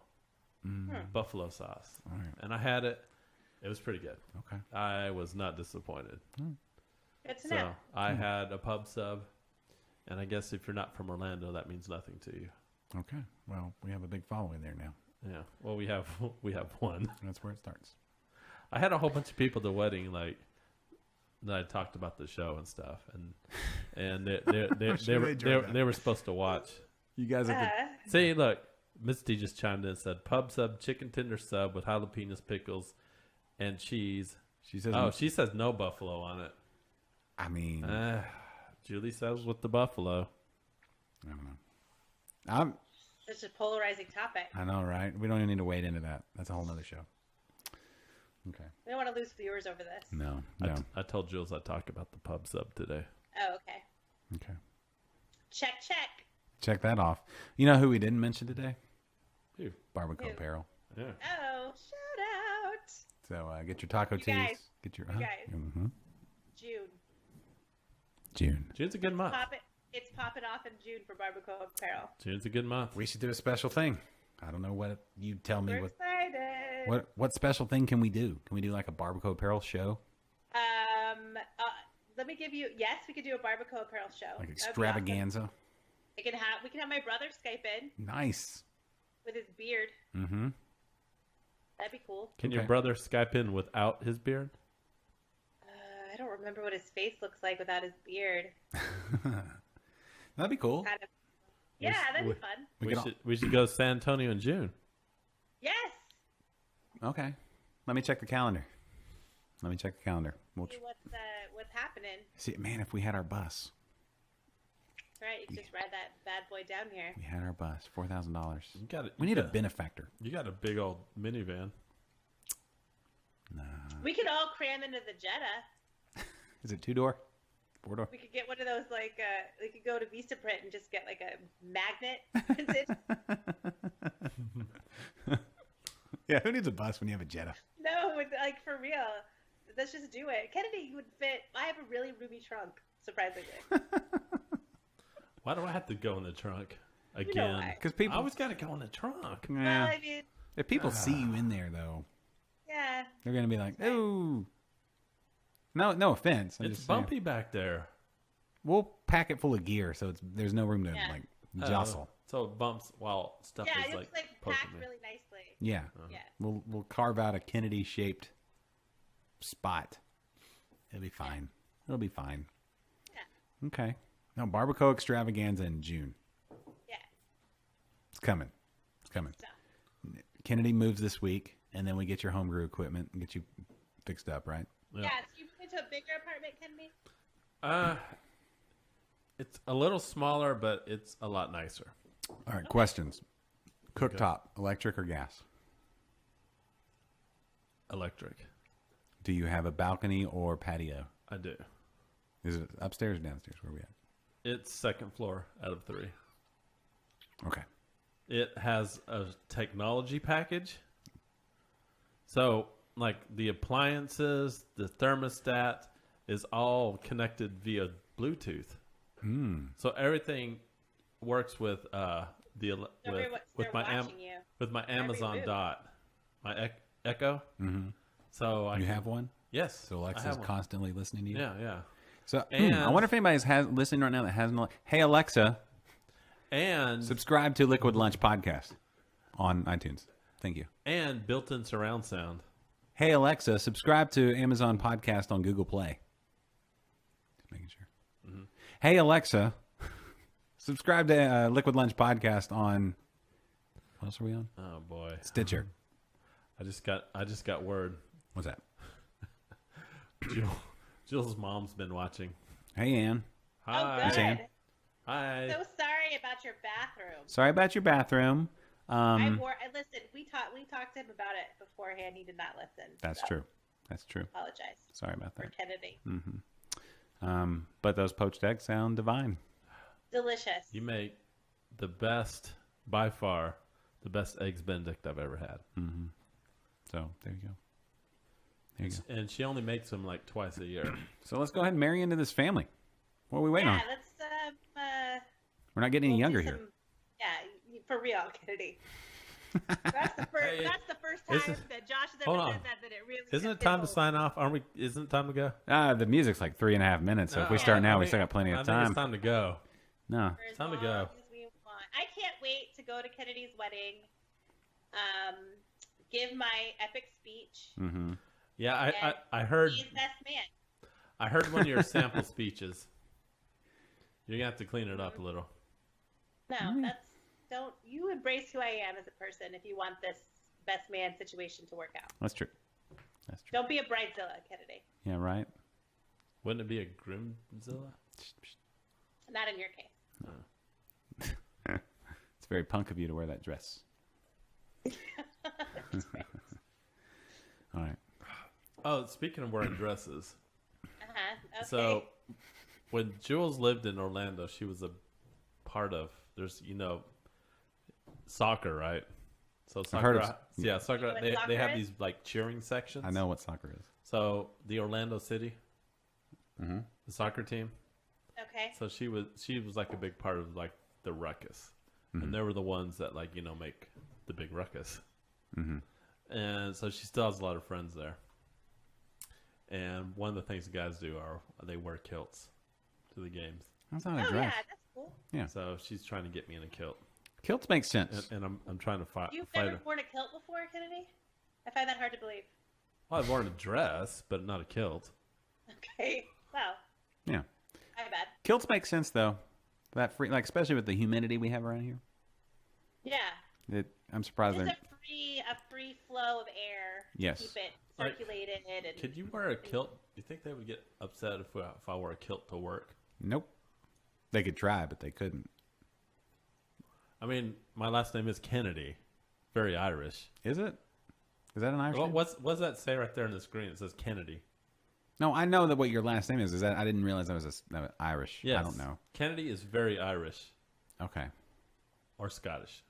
sauce. All right. And I had it. It was pretty good. Okay. I was not disappointed. Good to So know. I had a pub sub, and I guess if you're not from Orlando, that means nothing to you. Okay. Well, we have a big following there now. Yeah. Well, we have one. That's where it starts. I had a whole bunch of people at the wedding, like that I talked about the show and stuff, and they were supposed to watch. You guys have See, look, Misty just chimed in and said pub sub, chicken tender sub with jalapenos, pickles, and cheese. She says. Oh, she says no buffalo on it. I mean, Julie says with the buffalo. I don't know. Such a polarizing topic. I know, right? We don't even need to wade into that. That's a whole nother show. Okay. We don't want to lose viewers over this. No. I told Jules I'd talk about the pub sub today. Oh, okay. Okay. Check. Check that off. You know who we didn't mention today? Who? Barbacoa Who? Apparel. Yeah. Oh, shout out. So get your taco tees. guys. Get your. You guys. Mhm. June. June's a good month. It's popping off in June for Barbacoa Apparel. June's a good month. We should do a special thing. I don't know what you tell me. We're excited. What special thing can we do? Can we do like a Barbacoa Apparel show? Let me give you. Yes, we could do a Barbacoa Apparel show. Like That'd be extravaganza? awesome. We can have my brother Skype in Nice. with his beard. Mm-hmm. That'd be cool. Can your Okay. brother Skype in without his beard? I don't remember what his face looks like without his beard. That'd be cool. Kind of. Yeah, that'd be fun. We should go to San Antonio in June. Yes. Okay. Let me check the calendar. We'll See what's happening. see. Man, if we had our bus, Right, you can just ride that bad boy down here. we had our bus. $4,000. You got it. We need a benefactor. You got a big old minivan. We could all cram into the Jetta. Is it 2-door? 4-door? We could get one of those we could go to Vistaprint and just get like a magnet printed. Yeah, who needs a bus when you have a Jetta? No, like for real. Let's just do it. Kennedy would fit. I have a really roomy trunk, surprisingly. Why do I have to go in the trunk You know again? why. Because people, I always got to go in the trunk. Well, yeah. I mean, If people see you in there, though, yeah. they're gonna be like, "Ooh." No offense. I'm It's just saying. bumpy back there. We'll pack it full of gear, so there's no room to Yeah. like jostle. So it bumps while stuff Yeah, is it's like poking packed me. really nicely. Yeah. Yeah. We'll carve out a Kennedy shaped spot. It'll be fine. It'll be fine. Yeah. Okay. No, Barbacoa Extravaganza in June. Yeah. It's coming. So, Kennedy moves this week, and then we get your homebrew equipment and get you fixed up, right? yeah, so you moved into a bigger apartment, Kennedy? It's a little smaller, but it's a lot nicer. All right, questions. Cooktop, electric or gas? Electric. Do you have a balcony or patio? I do. Is it upstairs or downstairs? Where are we at? It's second floor out of 3. Okay. It has a technology package. So, like the appliances, the thermostat is all connected via Bluetooth. So everything works with with my watching you. with my Every Amazon move. Dot, my Echo. Mm-hmm. So I You can- have one? yes. So I Alexa's have one. constantly listening to you? Yeah. So And- I wonder if anybody's listening right now that hasn't. Hey, Alexa, And subscribe to Liquid Lunch Podcast on iTunes. Thank you. and built-in surround sound. Hey, Alexa, subscribe to Amazon Podcast on Google Play. Just making sure. Hey, Alexa, subscribe to Liquid Lunch Podcast on. What else are we on? Oh boy. Stitcher. I just got word. What's that? Jill's mom's been watching. Hey, Ann. Hi. Oh, good. Ann. Hi. So sorry about your bathroom. Sorry about your bathroom. Listen, we talked to him about it beforehand. He did not listen. That's so true. That's true. Apologize Sorry about for that. Kennedy. But those poached eggs sound divine. Delicious. You make the best, by far, the best eggs Benedict I've ever had. So there you go. There you go. And she only makes them like twice a year. So let's go ahead and marry into this family. What are we waiting Yeah, on? let's. We're not getting any we'll do younger here. some- Yeah, for real, Kennedy. That's the first. Hey, That's the first time isn't- that Josh has hold ever on. said that it really. Isn't it gets time to old. sign off? Aren't we? Isn't it time to go? The music's like 3.5 minutes. So if we start now, we still got plenty I of think time. it's time to go. No. For as Time to long go. as we want. I can't wait to go to Kennedy's wedding. Give my epic speech. Yeah, And I heard Be his best man. I heard one of your sample speeches. You're gonna have to clean it up a little. No, don't you embrace who I am as a person if you want this best man situation to work out. That's true. That's true. Don't be a bridezilla, Kennedy. Yeah, right? Wouldn't it be a groomzilla? Not in your case. It's very punk of you to wear that dress. All right. Oh, speaking of wearing dresses, Okay. so when Jules lived in Orlando, she was a part of. There's soccer, right? So soccer, heard of- yeah, soccer. You know what They soccer have is? these like cheering sections. I know what soccer is. So the Orlando City, the soccer team. Okay. So she was like a big part of like the ruckus, and they were the ones that like make the big ruckus. And so she still has a lot of friends there. And one of the things the guys do are they wear kilts to the games. That's not Oh a yeah, dress. that's cool. Yeah. So she's trying to get me in a kilt, Kilts make sense. and I'm trying to fight You've her. never worn a kilt before, Kennedy? I find that hard to believe. Well, I've worn a dress, but not a kilt. Okay. Well, Yeah. my bad. Kilts make sense though. That free, like especially with the humidity we have around here. Yeah. I'm surprised. It's they're- a free flow of air. Yes. To keep it Like, circulated and. Could you wear a kilt? Do you think they would get upset if I wore a kilt to work? Nope. They could try, but they couldn't. I mean, my last name is Kennedy, very Irish. Is it? Is that an Irish? Well, name? what's that say right there on the screen? It says Kennedy. No, I know that what your last name is. Is that I didn't realize that was Irish. Yes. I don't know. Kennedy is very Irish Okay. or Scottish,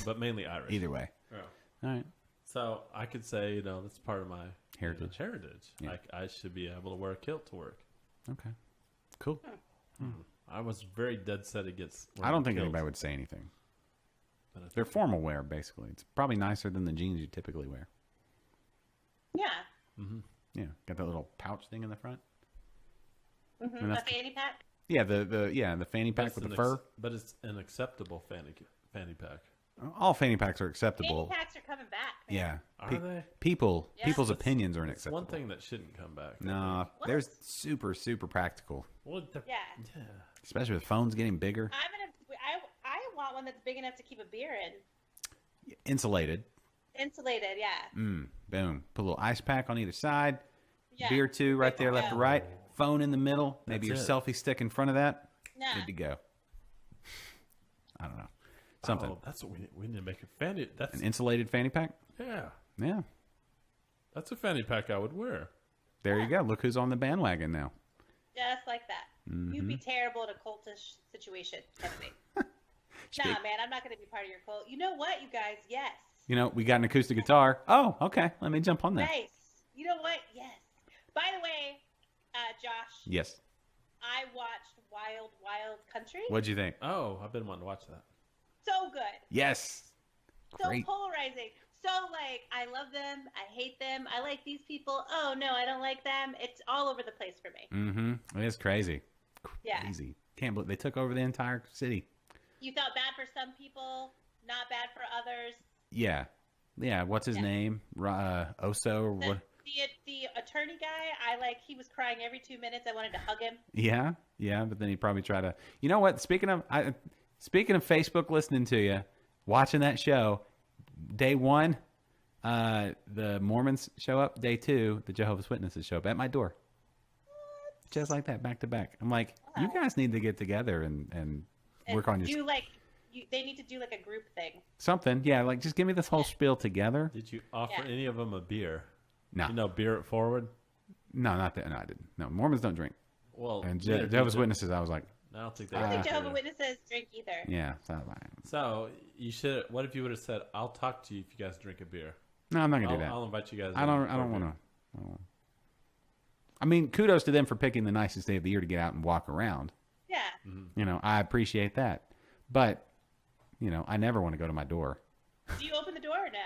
but mainly Irish. Either way. Yeah. All right. So I could say, that's part of my Heritage. Heritage. Yeah. Like I should be able to wear a kilt to work. Okay. Cool. I was very dead set against. I don't think kilts, anybody would say anything. but I think- They're formal wear, basically. It's probably nicer than the jeans you typically wear. Yeah. Yeah. Got that little pouch thing in the front. Mm-hmm. And A that's- fanny pack. Yeah, the fanny but pack it's with the an fur. but it's an acceptable fanny pack. All fanny packs are Fanny acceptable. packs are coming back. Man. Yeah. Are they? People's That's- opinions are It's unacceptable. one thing that shouldn't come back. I No, think. What? they're super, super practical. Well, Yeah. yeah. Especially with phones getting bigger. I want one that's big enough to keep a beer in. Insulated. Insulated. Yeah. Boom. Put a little ice pack on either side. Yeah. Beer two right Good to there, left to go. right. Phone in the middle. Maybe your That's it. selfie stick in front of that. Yeah. Good to go. I don't know. Something. Oh, that's what we need to make a fanny. That's An insulated fanny pack? yeah. Yeah. That's a fanny pack I would wear. There you go. Look who's on the bandwagon now. Just like that. Mm-hmm. You'd be terrible in a cultish situation, Kennedy. Nah, man, I'm not going to be part of your cult. You know what, you guys? Yes. You know, we got an acoustic guitar. Oh, okay. Let me jump on that. Nice. You know what? Yes. By the way, Josh, Yes. I watched Wild Wild Country. What'd you think? Oh, I've been wanting to watch that. So good. Yes. So Great. polarizing. So, like, I love them. I hate them. I like these people. Oh, no, I don't like them. It's all over the place for me. Mm-hmm. It is crazy. Yeah. Crazy. Can't believe they took over the entire city. You felt bad for some people, not bad for others. Yeah. Yeah. What's his Yeah. name? Oso or what? The attorney guy, he was crying every 2 minutes. I wanted to hug him. Yeah. Yeah. But then he'd probably try to. You know what? Speaking of Facebook listening to you, watching that show, day one, the Mormons show up. Day two, the Jehovah's Witnesses show up at my door. just like that, back to back. I'm like, you guys need to get together and work on your do they need to do like a group thing. something. Yeah, like just give me this whole spiel together. Did you offer Yeah. any of them a beer? No, You know, beer at Forward. no, not that. No, I didn't. No, Mormons don't drink. Well, And neither do Jehovah's the- Witnesses, I was like, I don't think they. I don't think do Jehovah's either. Witnesses drink either. yeah. So, I was like, So you should. What if you would have said, "I'll talk to you if you guys drink a beer. no, I'm not gonna do that. I'll invite you guys." I in don't for a want beer." to. I mean, kudos to them for picking the nicest day of the year to get out and walk around. Yeah. You know, I appreciate that. But, you know, I never want to go to my door. Do you open the door or no?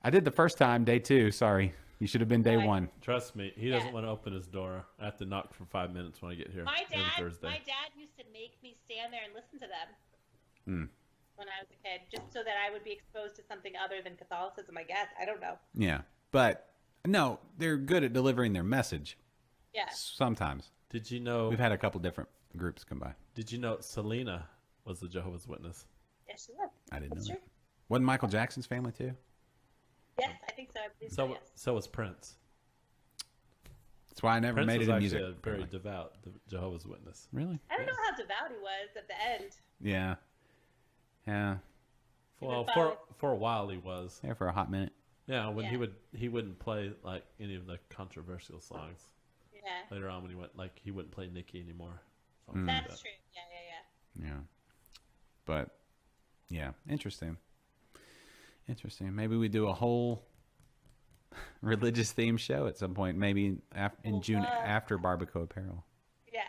I did the first time, day 2. Sorry. You should have been day Why? 1. Trust me, he doesn't Yeah. want to open his door. I have to knock for 5 minutes when I get here My every dad Thursday. used to make me stand there and listen to them Hmm. when I was a kid, just so that I would be exposed to something other than Catholicism. I guess I don't know. Yeah. But, no, they're good at delivering their message. Yeah. Sometimes. Did you know? We've had a couple different groups come by. Did you know Selena was the Jehovah's Witness? Yes, she was. I didn't That's know true. that. Wasn't Michael Jackson's family, too? Yes, I think so. I believe so. So Yes. so was Prince. That's why I never Prince made was it in actually music. a very apparently. devout Jehovah's Witness. Really? I don't know how devout he was at the end. Yeah. Yeah. Well, was for a while he was. There for a hot minute. Yeah, when Yeah. he wouldn't play like any of the controversial songs. Yeah, Later on, when he wouldn't play Nicki anymore. Something Mm. like that's that. true. Yeah. Yeah. But, yeah, interesting. Interesting. Maybe we do a whole religious theme show at some point. Maybe in June love after Barbacoa Apparel. Yeah.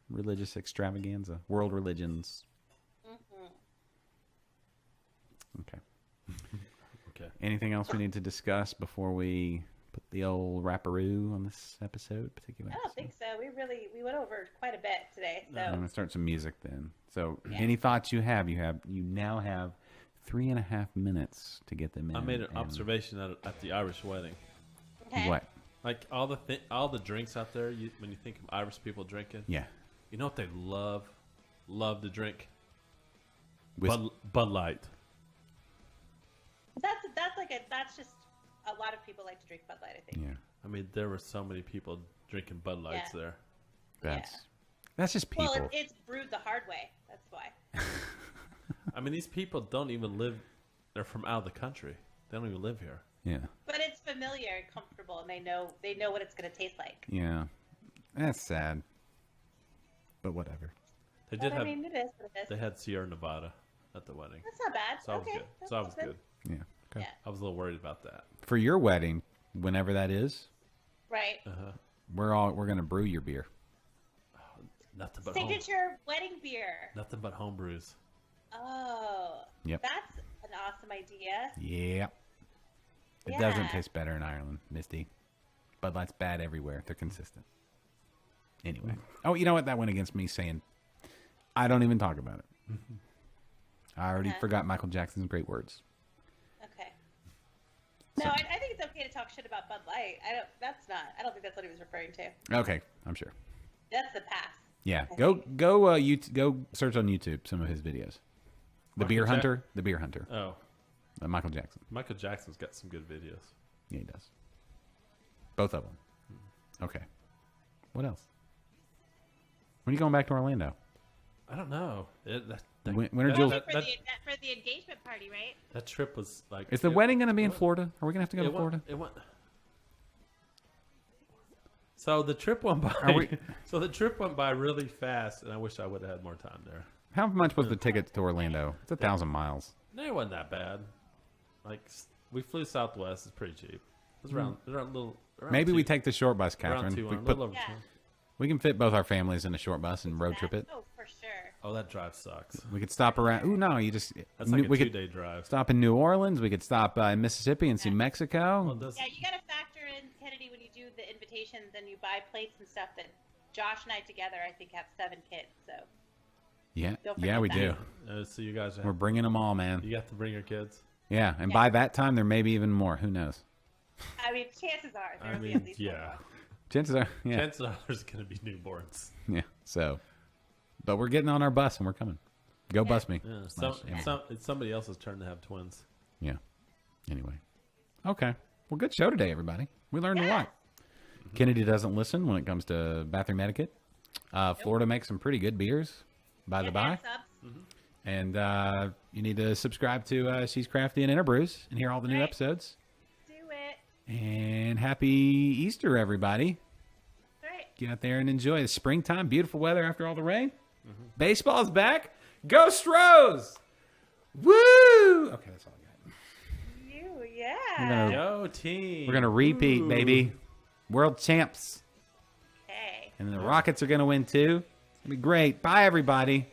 Religious extravaganza. World religions. Mm-hmm. Okay. Okay. Anything else we need to discuss before we put the old wrapperoo on this episode? Particular I don't think so. We went over quite a bit today. So I'm gonna start some music then. So, Yeah. any thoughts you have? You now have 3.5 minutes to get them in. I made an and- observation at the Irish wedding. okay. What? Like all the drinks out there, when you think of Irish people drinking, Yeah. you know what they love to drink? Whis- Bud Light. That's just a lot of people like to drink Bud Light. I think. yeah. I mean, there were so many people drinking Bud Lights Yeah. there. That's just people. Well, it's brewed the hard way. That's why. I mean, these people don't even live. They're from out of the country. They don't even live here. yeah. But it's familiar and comfortable, and they know what it's going to taste like. Yeah. That's sad. But whatever. They did But, have. I mean, it is what it is. They had Sierra Nevada at the wedding, That's not bad. so I was okay. good. That's So I was good. Yeah. Okay. Yeah. I was a little worried about that. For your wedding, whenever that is, Right. we're gonna brew your beer. Nothing but Signature wedding beer. nothing but home brews. Oh. Yep. That's an awesome idea. Yeah. It Yeah. doesn't taste better in Ireland, Misty. Bud Light's bad everywhere. They're consistent. Anyway. Oh, you know what? That went against me saying I don't even talk about it. I already Okay. forgot Michael Jackson's great words. Okay. No, I think it's okay to talk shit about Bud Light. I don't think that's what he was referring to. Okay, I'm sure. That's the pass. Yeah, I go think. go go search on YouTube some of his videos. The Beer Hunter, the Beer Hunter, Oh, Michael Jackson. Michael Jackson's got some good videos. Yeah, he does. Both of them. Okay. What else? When are you going back to Orlando? I don't know. When are Jules? that- For the engagement party, right? That trip was like. Is the wedding going to be in Florida? Are we going to have to go to Florida? It went. So the trip went by. Are we- So the trip went by really fast, and I wish I would have had more time there. How much was the ticket to Orlando? It's 1,000 miles. No, it wasn't that bad. Like we flew Southwest; it's pretty cheap. It was around a little. Around Maybe we two- take the short bus, around Catherine. 200, We, a little put, over Yeah. 200. we can fit both our families in a short bus and road trip it. Oh, for sure. Oh, that drive sucks. We could stop around. Ooh, no, you just. That's like a we could 2-day drive. stop in New Orleans. We could stop in Mississippi and see Mexico. Well, this, Yeah, you got to factor in, Kennedy, when you do the invitations and you buy plates and stuff, that Josh and I together, I think, have 7 kids. So Yeah, Don't yeah, we forget do. so you guys, We're bringing them all, man. you got to bring your kids. Yeah, and Yeah. by that time, there may be even more. Who knows? I mean, chances are there I will be mean, at least one yeah. more. Chances are, yeah, Chances are there's going to be newborns. yeah. So, but we're getting on our bus and we're coming. Go bus me. Yeah, Slash Amazon. it's somebody else's turn to have twins. Yeah. Anyway, okay. Well, good show today, everybody. We learned a Yeah. lot. Kennedy doesn't listen when it comes to bathroom etiquette. Florida makes some pretty good beers, by the by. Subs. And you need to subscribe to She's Crafty and Interbrews and hear all the new Right. episodes. Do it. And happy Easter, everybody. All right. Get out there and enjoy the springtime, beautiful weather after all the rain. Baseball's back. Go Stros! Woo! Okay, that's all I got. Yeah. Go team. We're gonna repeat, baby. World champs. Okay. And the Rockets are gonna win too. It's gonna be great. Bye, everybody.